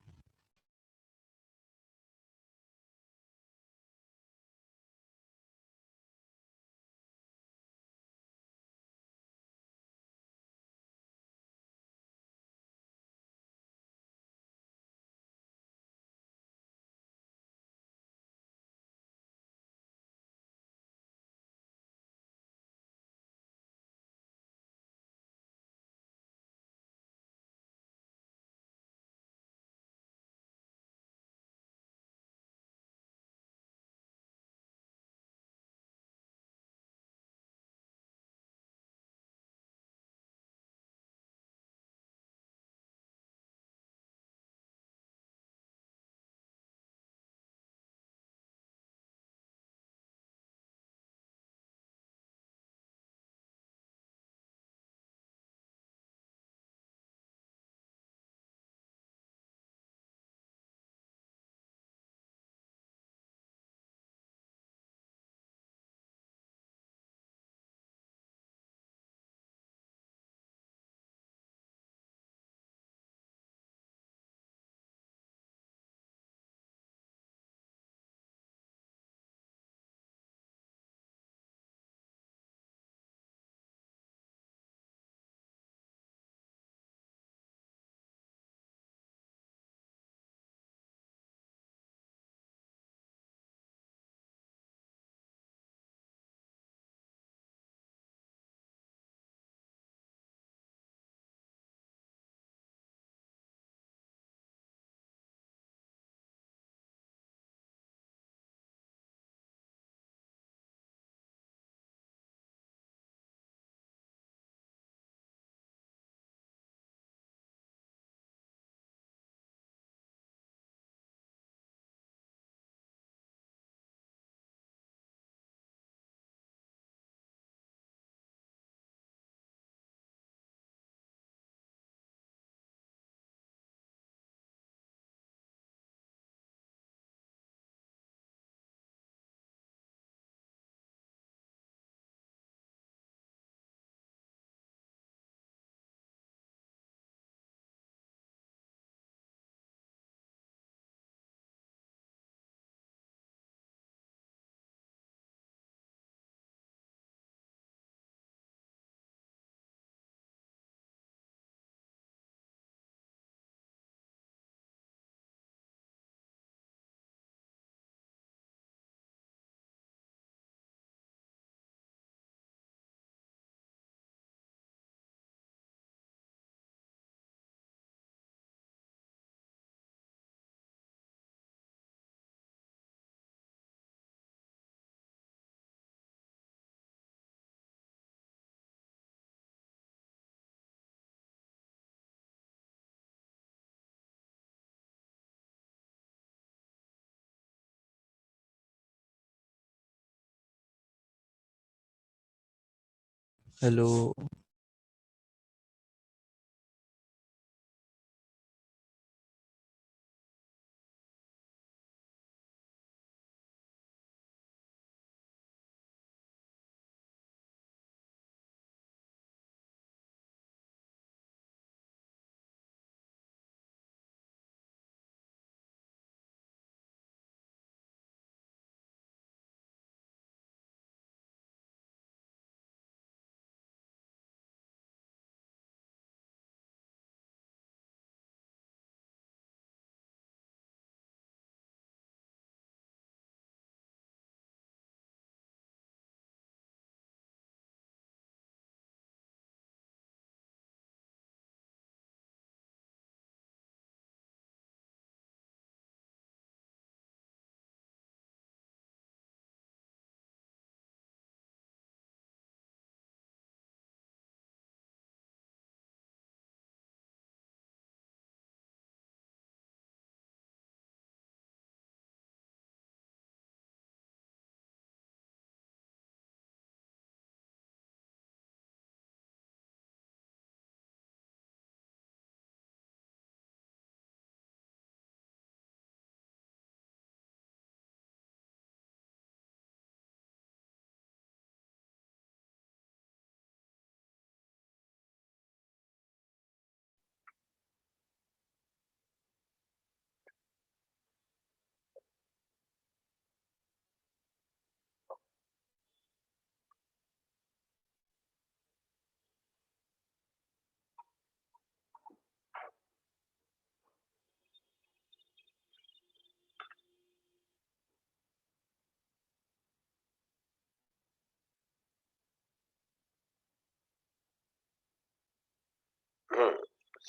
S3: हेलो।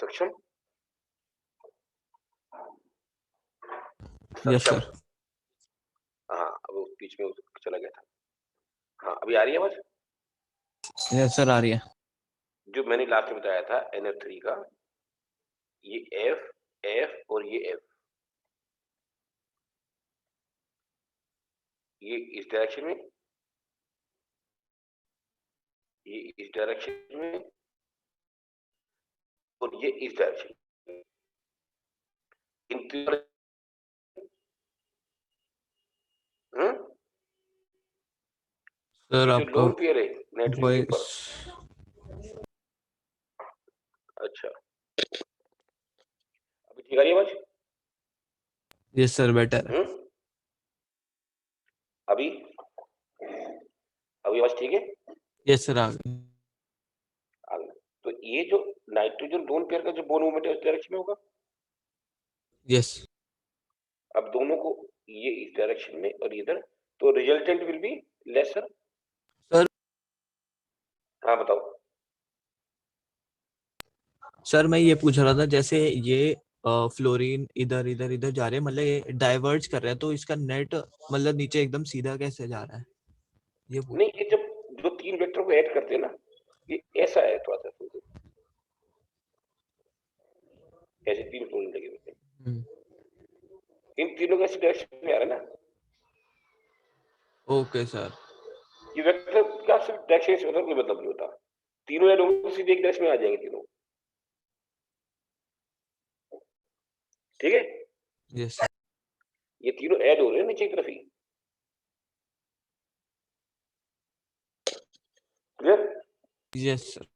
S2: सक्षम
S3: यस
S2: सक्षम।
S3: सर।
S2: हाँ, अब वो बीच में चला गया था। हाँ, अभी आ रही है आवाज?
S3: यस सर, आ रही है।
S2: जो मैंने लास्ट में बताया था NF3 का, ये F, F और ये F, ये इस डायरेक्शन में, ये इस डायरेक्शन में और ये इस डायरेक्शन में। इन तीनों
S3: सर
S2: ये जो
S3: आपका
S2: लोन पेयर है नाइट्रोजन के ऊपर।
S3: वॉइस।
S2: अच्छा, अभी ठीक आ रही है आवाज?
S3: यस सर, बेटर है।
S2: अभी अभी आवाज ठीक है?
S3: यस सर, आ गई।
S2: आ गई। तो ये जो नाइट्रोजन लोन पेयर का जो बॉन्ड मूवमेंट है उस डायरेक्शन में होगा।
S3: यस
S2: अब दोनों को ये इस डायरेक्शन में और इधर, तो resultant will be lesser.
S3: Sir.
S2: हाँ बताओ।
S3: सर मैं ये पूछ रहा था, जैसे ये फ्लोरीन इधर इधर इधर जा रहे हैं, मतलब ये डाइवर्ज कर रहे हैं, तो इसका नेट मतलब नीचे एकदम सीधा कैसे जा रहा है, ये पूछ।
S2: नहीं, ये जब जो तीन वेक्टर को ऐड करते हैं ना, ये ऐसा है थोड़ा सा, ऐसे तीन फ्लोरीन लगे हुए हैं,
S3: हम्म।
S2: इन तीनों का इस डायरेक्शन में आ रहा है ना।
S3: Okay sir.
S2: ये वेक्टर का सिर्फ डायरेक्शन से मतलब कोई मतलब नहीं होता। तीनों ऐड होंगे तो सीधे एक डायरेक्शन में आ जाएंगे तीनों। ठीक है,
S3: यस
S2: ये तीनों ऐड हो रहे हैं नीचे की तरफ ही। क्लियर?
S3: Yes sir.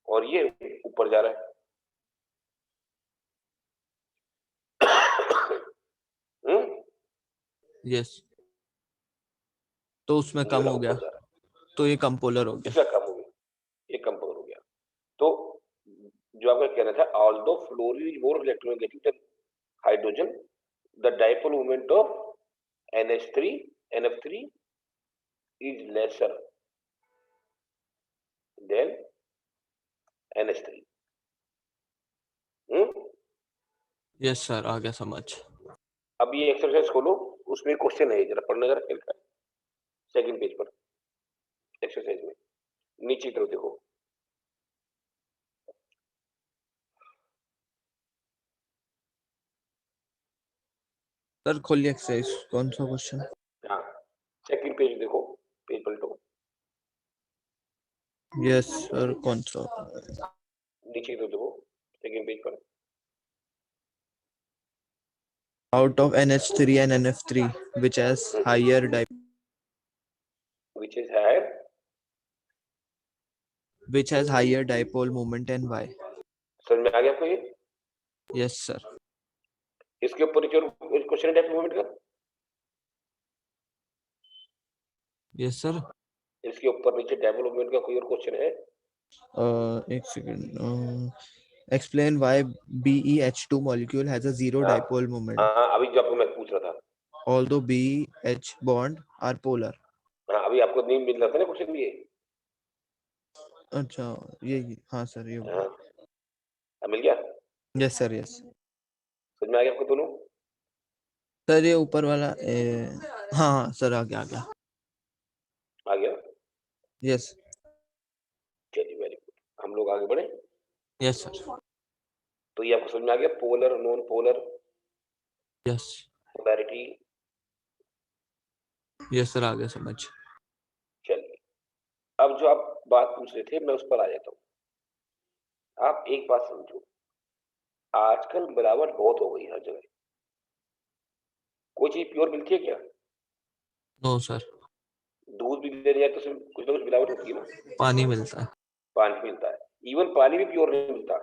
S2: और ये ऊपर जा रहा है।
S3: यस, तो उसमें
S2: ये
S3: कम
S2: वाला
S3: हो गया,
S2: ऊपर जा रहा
S3: तो ये कम पोलर हो
S2: है,
S3: गया।
S2: इसका कम हो गया, ये कम पावर हो गया। तो जो आपका कहना था, although fluorine is more electronegative than hydrogen, the dipole moment of NH3 NF3 is lesser than NH3।
S3: Yes sir, आ गया समझ।
S2: अब ये एक्सरसाइज खोलो, उसमें क्वेश्चन है, जरा पढ़ना, जरा खेल का सेकंड पेज पर, एक्सरसाइज में नीचे की तरफ देखो।
S3: सर खोलिए एक्सरसाइज, कौन सा क्वेश्चन?
S2: हाँ, सेकंड पेज देखो, पेज पलटो।
S3: यस सर, कौन सा?
S2: नीचे तो देखो सेकंड पेज पर,
S3: Out of NH3 and NF3, which has higher
S2: which is higher,
S3: dipole moment and why?
S2: समझ में आ गया आपको ये?
S3: Yes sir.
S2: इसके ऊपर जो क्वेश्चन है डायपोल मोमेंट का,
S3: Yes sir.
S2: इसके ऊपर नीचे डायपोल मोमेंट का कोई और क्वेश्चन है?
S3: एक second. Explain why BeH2 molecule has a zero
S2: हाँ,
S3: dipole moment,
S2: हाँ अभी जो आपको मैं पूछ रहा था,
S3: although BH bond are polar.
S2: हाँ अभी आपको नहीं मिल रहा था ना क्वेश्चन ये?
S3: अच्छा, ये हाँ सर, ये
S2: हाँ, अब मिल गया?
S3: यस सर, यस
S2: समझ में आ गया आपको दोनों?
S3: सर. ये ऊपर वाला हाँ हाँ सर, आ गया.
S2: आ गया?
S3: यस.
S2: चलिए वेरी गुड, हम लोग आगे बढ़े।
S3: Yes sir.
S2: तो ये आपको समझ में आ गया, polar non polar,
S3: yes.
S2: Polarity.
S3: Yes sir, आ गया समझ.
S2: चलिए, अब जो आप बात पूछ रहे थे मैं उस पर आ जाता हूँ। आप एक बात समझो, आजकल मिलावट बहुत हो गई हर जगह। कोई चीज प्योर मिलती है क्या?
S3: No sir.
S2: दूध भी लेने जाए तो उसमें कुछ ना कुछ मिलावट होती है ना।
S3: पानी मिलता है.
S2: पानी मिलता है, इवन पानी भी प्योर नहीं मिलता,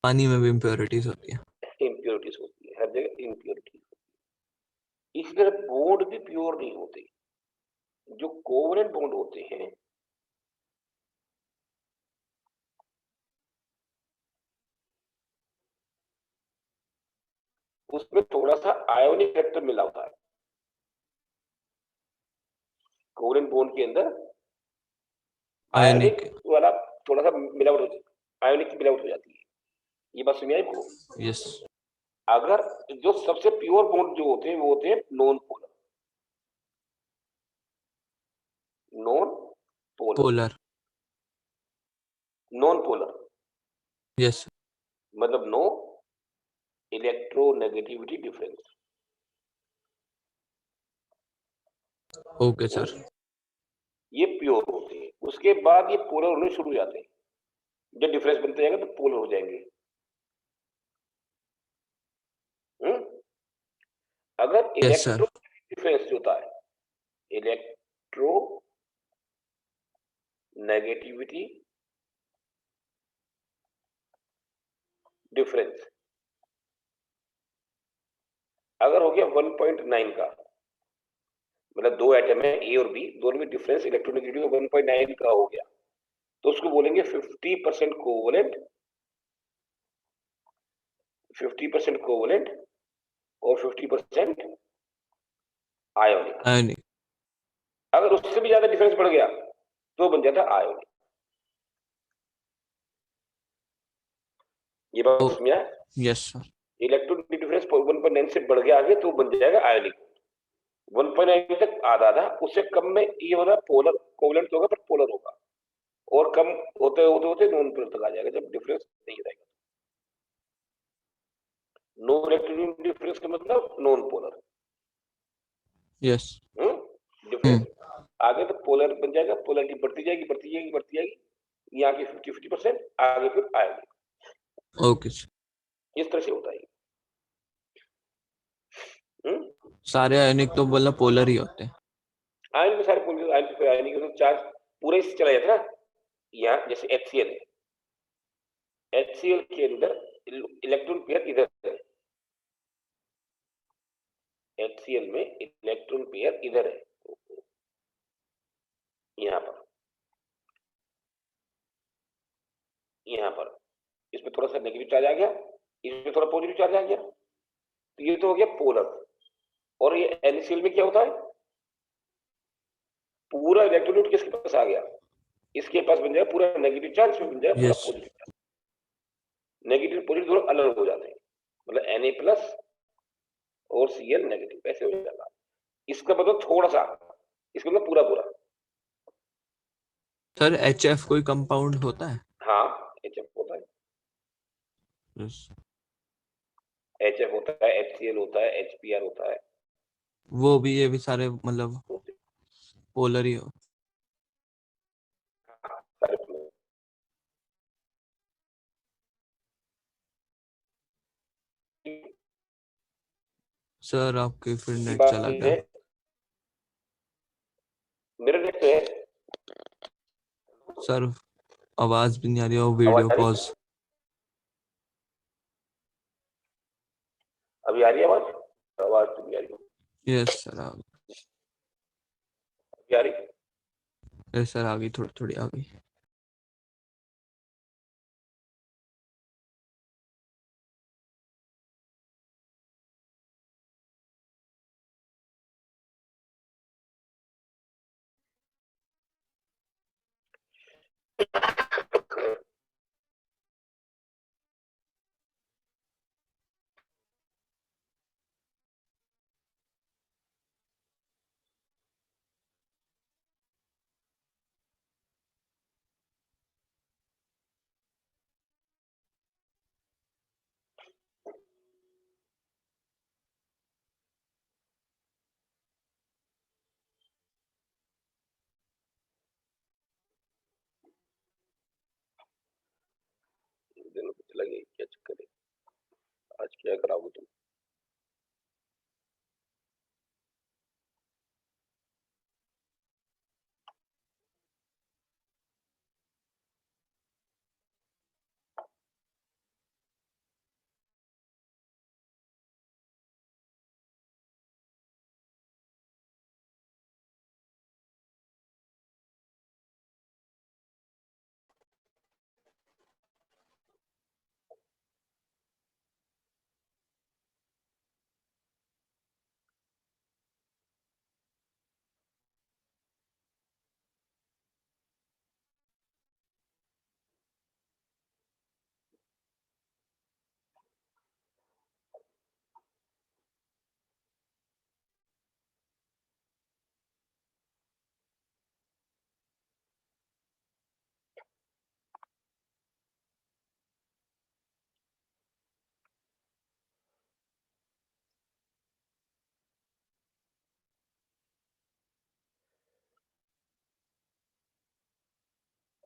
S3: पानी में भी इम्प्योरिटीज होती है.
S2: इम्प्योरिटीज होती है, हर जगह इम्प्योरिटीज। इस तरह बॉन्ड भी प्योर नहीं होते। जो कोवलेंट बॉन्ड होते हैं उसमें थोड़ा सा आयोनिक फैक्टर मिला होता है। कोवलेंट बॉन्ड के अंदर आयोनिक
S3: आयनिक.
S2: वाला थोड़ा सा मिलावट हो जाती है, आयोनिक की मिलावट हो जाती है। ये बात सुनिए आपको।
S3: यस.
S2: अगर जो सबसे प्योर बॉन्ड जो होते हैं वो होते हैं non polar, non polar,
S3: polar.
S2: Non polar
S3: yes.
S2: मतलब no electronegativity difference.
S3: Okay sir.
S2: ये प्योर होते हैं, उसके बाद ये पोलर होने शुरू हो जाते हैं। जब डिफरेंस बनते जाएगा तो पोलर हो जाएंगे। अगर
S3: यस सर.
S2: इलेक्ट्रो डिफरेंस जो होता है, इलेक्ट्रो नेगेटिविटी डिफरेंस अगर हो गया 1.9 का, मतलब दो एटम है ए और बी, दोनों में डिफरेंस इलेक्ट्रोनेगेटिविटी 1.9 का हो गया, तो उसको बोलेंगे 50% कोवलेंट, 50% कोवलेंट और 50% आयोनिक।
S3: आयनिक.
S2: अगर उससे भी ज्यादा डिफरेंस बढ़ गया तो बन जाता आयोनिक। ये बात
S3: ओ.
S2: समझा?
S3: Yes sir.
S2: इलेक्ट्रॉन डिफरेंस 1.9 से बढ़ गया आगे तो बन जाएगा आयोनिक। 1.9 तक आधा आधा, उससे कम में ये होगा पोलर, कोवलेंट होगा पर पोलर होगा, और कम होते होते होते नॉन पोलर तक आ जाएगा जब डिफरेंस नहीं रहेगा। नो इलेक्ट्रॉन डिफरेंस का मतलब नॉन पोलर।
S3: यस.
S2: डिफरेंस आगे तो पोलर बन जाएगा, पोलरिटी बढ़ती जाएगी बढ़ती जाएगी बढ़ती जाएगी, यहाँ की 50-50% आगे फिर आएगी।
S3: Okay sir.
S2: इस तरह से होता है।
S3: सारे आयनिक तो मतलब पोलर ही होते हैं.
S2: आयन में सारे पोलर, आयन के तो चार्ज पूरा ही चला जाता है ना। यहाँ जैसे HCl है, HCl के अंदर इलेक्ट्रॉन पेयर इधर है, HCl में इलेक्ट्रॉन पेयर इधर है, यहाँ पर, यहाँ पर इसमें थोड़ा सा नेगेटिव चार्ज आ गया, इसमें थोड़ा पॉजिटिव चार्ज आ गया, तो ये तो हो गया पोलर। और ये NaCl में क्या होता है, पूरा इलेक्ट्रॉन किसके पास आ गया, इसके पास बन जाएगा पूरा नेगेटिव चार्ज, इसमें बन जाएगा पूरा
S3: yes.
S2: Positive charge. Negative positive दोनों अलग हो जाते हैं, मतलब Na प्लस और Cl नेगेटिव ऐसे हो जाएगा। इसका मतलब थोड़ा सा, इसका मतलब पूरा पूरा।
S3: सर HF कोई कंपाउंड होता है?
S2: हाँ HF होता है,
S3: यस.
S2: HF होता है, HCl होता है, HBr होता है।
S3: वो भी, ये भी सारे मतलब पोलर ही हो. सर आपके फिर
S2: ये
S3: नेट
S2: बात
S3: चला
S2: क्लियर
S3: गया।
S2: है? मेरे नेट पे है,
S3: सर आवाज भी नहीं आ रही और
S2: आवाज
S3: वीडियो
S2: आ रही?
S3: पॉज।
S2: अभी आ रही है आवाज? आवाज तो नहीं आ रही।
S3: यस सर आ गई।
S2: अभी आ रही?
S3: यस सर आ गई, थोड़ी थोड़ी आ गई।
S2: दिनों को चला गया, क्या चक्कर है? आज क्या कराओगे तुम?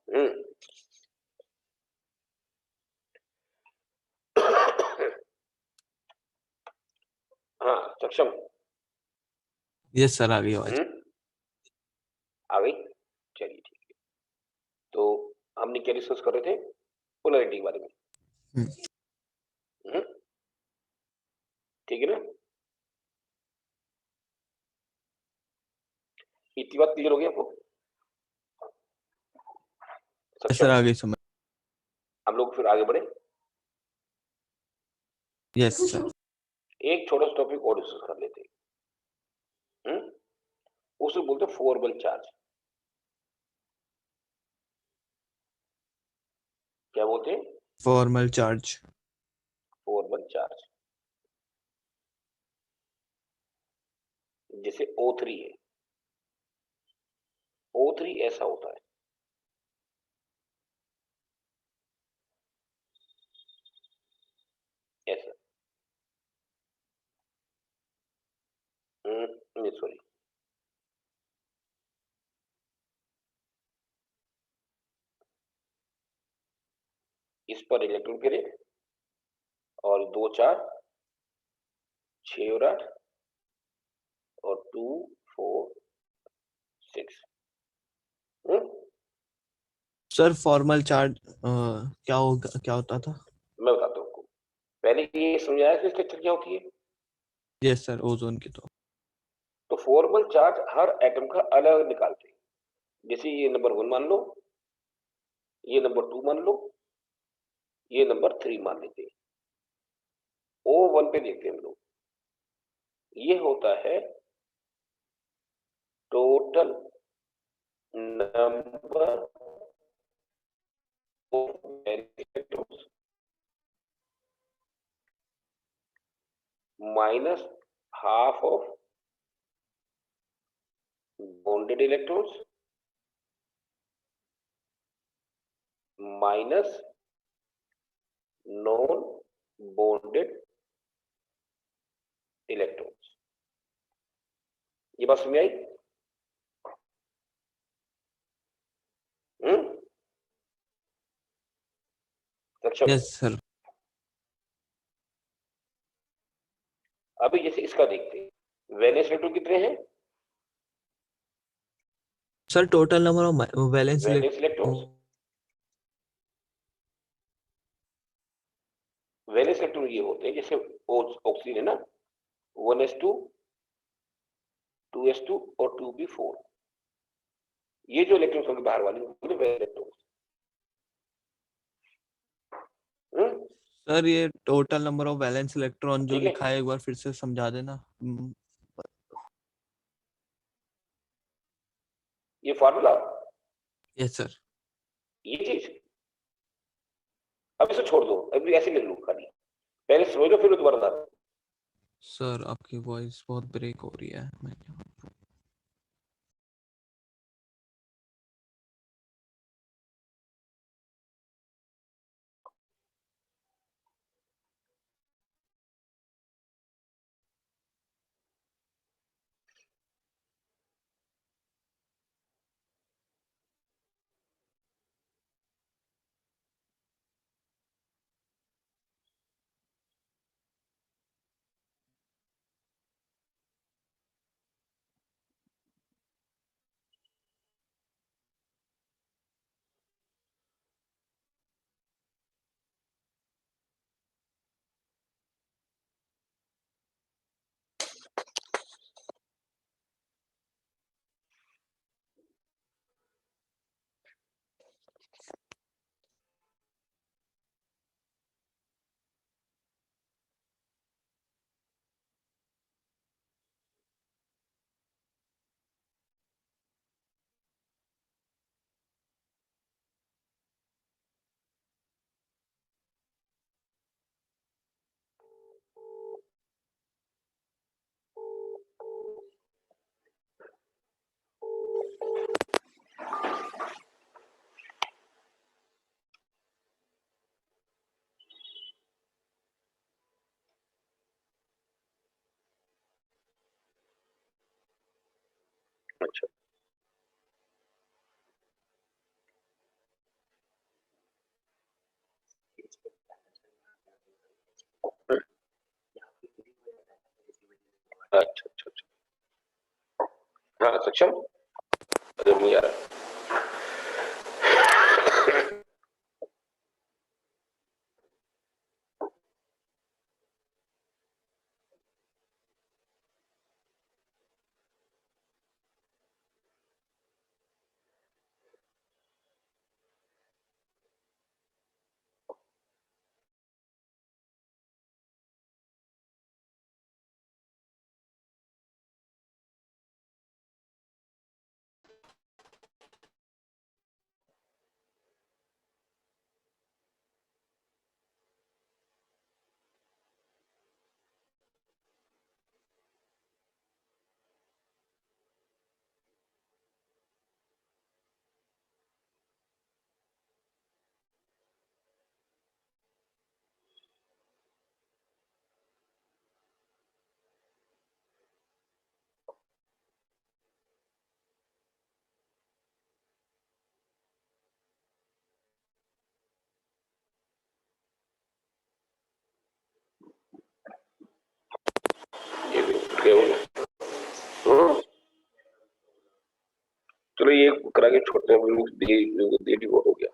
S2: हम्म। हाँ, सक्षम।
S3: यस सर आ गई आवाज।
S2: आ गई? चलिए ठीक है। तो हमने क्या डिस्कस कर रहे थे? पोलैरिटी के बारे में।
S3: हम्म,
S2: हम्म, ठीक है ना? इतनी बात क्लियर हो गई आपको?
S3: यस सर
S2: सक्षम।
S3: आ गई समझ।
S2: हम लोग फिर आगे बढ़े।
S3: Yes sir.
S2: एक छोटा सा टॉपिक और डिस्कस कर लेते हैं। उसे बोलते हैं फोरबल चार्ज। क्या बोलते हैं?
S3: Formal charge.
S2: Formal charge. जैसे O3 है। O3 ऐसा होता है, ऐसा। नहीं सॉरी, इस पर इलेक्ट्रॉन गिरे और 2 4 6 और 8 और 2 4 6।
S3: सर फॉर्मल चार्ज क्या होगा, क्या होता था?
S2: मैं बताता हूँ आपको। पहले ये समझाया कि स्ट्रक्चर क्या होती है।
S3: यस सर ओजोन की
S2: तो फॉर्मल चार्ज हर एटम का अलग निकालते हैं। जैसे ये नंबर 1 मान लो, ये नंबर 2 मान लो, ये नंबर 3 मान लेते हैं। O1 पे देखते हैं हम लोग। ये होता है total number of electrons minus half of bonded electrons minus non bonded electrons. ये बात समझ आई? सक्षम।
S3: Yes sir.
S2: अभी जैसे इसका देखते हैं। वैलेंस इलेक्ट्रॉन कितने हैं?
S3: Sir total number of valence
S2: valence electrons, valence electron ये होते हैं जैसे ऑक्सीजन है ना, 1s2 2s2 और 2p4, ये जो इलेक्ट्रॉन्स होंगे बाहर वाले वैलेंस इलेक्ट्रॉन्स।
S3: सर ये total number of valence electron जो
S2: ठीक है।
S3: लिखा है एक बार फिर से समझा देना।
S2: ये फार्मूला,
S3: यस सर।
S2: ये चीज, अब इसे छोड़ दो, अभी ऐसे लिख लो खाली, पहले समझो फिर दोबारा बता।
S3: सर आपकी वॉइस बहुत ब्रेक हो रही है। मैं
S2: अच्छा, अच्छा, अच्छा, अच्छा। हाँ सक्षम, अरे नहीं आ रहा। ये भी क्या हो गया? चलो ये करा के छोड़ते हैं, डेली वो हो गया।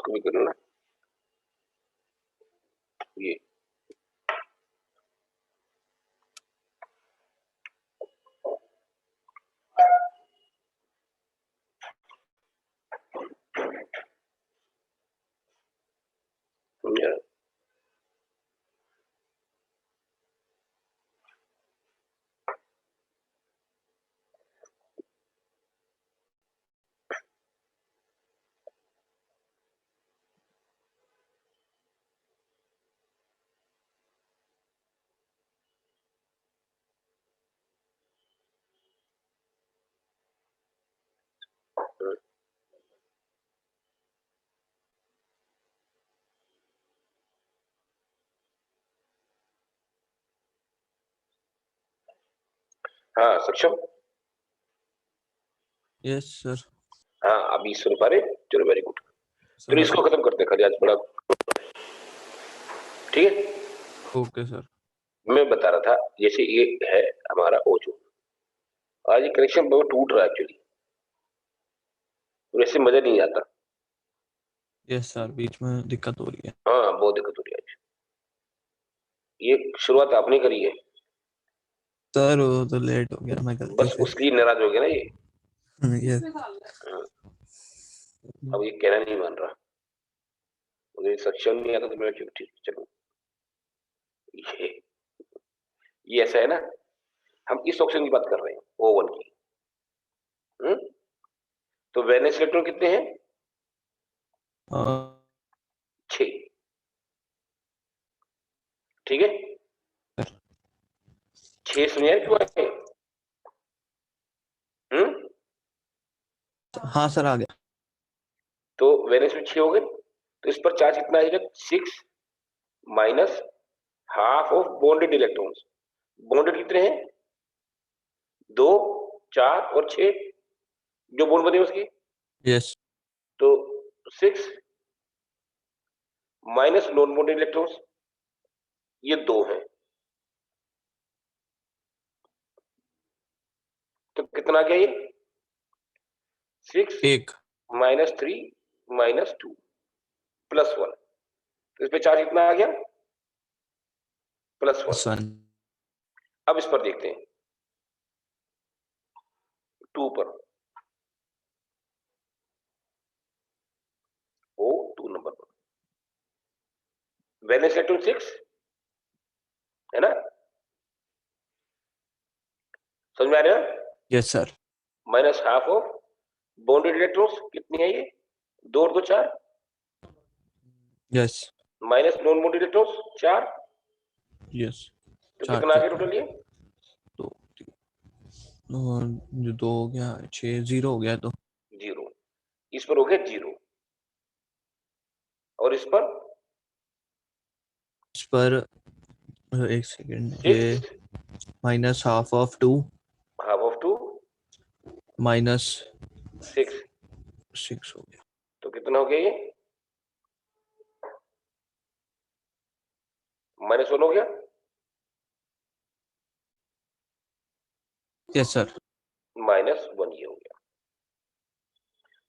S2: इसको भी करना ये समझा? हाँ सक्षम,
S3: यस सर।
S2: हाँ अभी सुन पा रहे, चलो वेरी गुड। चलो इसको खत्म करते हैं, खाली आज बड़ा ठीक है।
S3: Okay sir.
S2: मैं बता रहा था जैसे ये है हमारा ओजोन, आज ये कनेक्शन बहुत टूट रहा है एक्चुअली, वैसे मजा नहीं आता।
S3: यस सर, बीच में दिक्कत हो रही है।
S2: हाँ बहुत दिक्कत हो रही है आज। ये शुरुआत आपने करी है
S3: सर वो तो लेट हो गया, मैं गलती
S2: बस,
S3: से।
S2: उसके लिए नाराज हो गया ना ये।
S3: यस।
S2: अब ये कहना नहीं मान रहा, मुझे सक्षम नहीं आता तो मैं क्यों, ठीक चलो। ये ऐसा है ना, हम इस ऑप्शन की बात कर रहे हैं O1 की। तो वैलेंस इलेक्ट्रॉन कितने हैं? 6। ठीक है, 6 समझाए क्यों आए?
S3: हाँ सर आ गया।
S2: तो वैलेंस में 6 हो गए, तो इस पर चार्ज कितना आएगा? 6 minus half of bonded electrons. Bonded कितने हैं? 2, 4 और 6, जो बॉन्ड बने उसकी।
S3: यस।
S2: तो 6 माइनस नॉन बॉन्डेड इलेक्ट्रॉन्स, ये 2 हैं, तो कितना आ गया ये? 6
S3: एक
S2: माइनस 3 माइनस 2 प्लस 1, तो इस पे चार्ज कितना आ गया? प्लस 1।
S3: सन।
S2: अब इस पर देखते हैं 2 पर, O2 नंबर पर वैलेंस इलेक्ट्रॉन 6 है ना, समझ में आ रहा है?
S3: Yes sir.
S2: Minus half of bonded electrons कितनी है ये? 2 और 2 4,
S3: yes.
S2: Minus non bonded electrons 4,
S3: yes.
S2: तो
S3: 4
S2: कितना आ गया टोटल ये?
S3: तो जो 2 हो गया 6, 0 हो गया तो
S2: 0। इस पर हो गया 0, और इस पर
S3: एक सेकेंड, ये
S2: 6
S3: minus half of 2
S2: half of 2
S3: minus
S2: 6,
S3: 6 हो गया।
S2: तो कितना हो गया ये? माइनस 1 हो गया।
S3: Yes sir.
S2: माइनस 1 ये हो गया,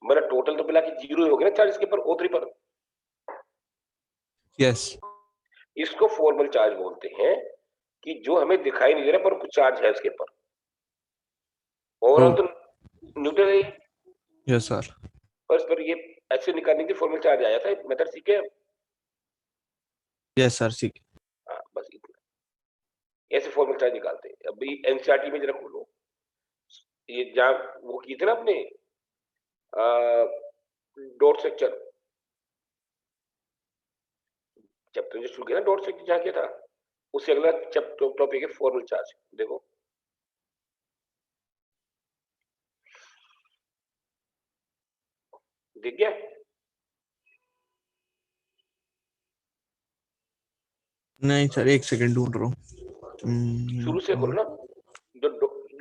S2: मेरा टोटल तो मिला के 0 ही हो गया ना चार्ज इसके पर, O3 पर।
S3: यस।
S2: इसको फॉर्मल चार्ज बोलते हैं, कि जो हमें दिखाई नहीं दे रहा पर कुछ चार्ज है उसके पर। ओवरऑल तो न्यूट्रल है,
S3: यस सर।
S2: पर इस पर ये ऐसे निकालने की फॉर्मल चार्ज आया था, मेथड सीखे?
S3: यस सर सीख।
S2: हाँ बस इतना, ऐसे फॉर्मल चार्ज निकालते हैं। अभी एनसीईआरटी में जरा खोलो, ये जहाँ वो की थे ना अपने डॉट स्ट्रक्चर चैप्टर जो शुरू किया ना, डॉट स्ट्रक्चर जहाँ किया था, उससे अगला चैप्टर टॉपिक है फॉर्मल चार्ज। देखो दिख गया?
S3: नहीं सर, एक सेकंड ढूंढ रहा हूँ।
S2: शुरू से खोलो ना, जो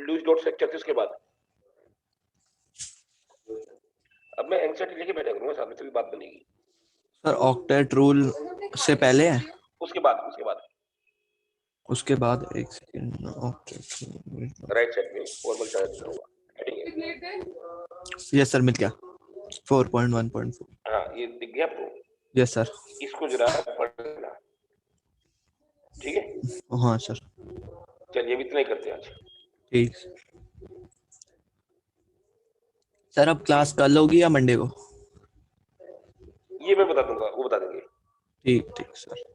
S2: लूज डॉट स्ट्रक्चर थे उसके बाद। अब मैं एनसीईआरटी लेके बैठा करूंगा, सामने से भी बात बनेगी।
S3: सर ऑक्टेट रूल से पहले है?
S2: उसके बाद,
S3: उसके बाद एक सेकंड। ऑक्टेट
S2: राइट साइड में फॉर्मल चार्ज लिखा हुआ, हेडिंग है।
S3: यस सर मिल गया 4.1.4।
S2: हाँ ये दिख गया आपको?
S3: Yes sir.
S2: इसको जरा पढ़ लेना, ठीक है?
S3: हाँ सर।
S2: चलिए, अब इतना ही करते हैं आज।
S3: ठीक सर। अब क्लास कल होगी या मंडे को?
S2: ये मैं बता दूंगा, वो बता देंगे।
S3: ठीक ठीक सर।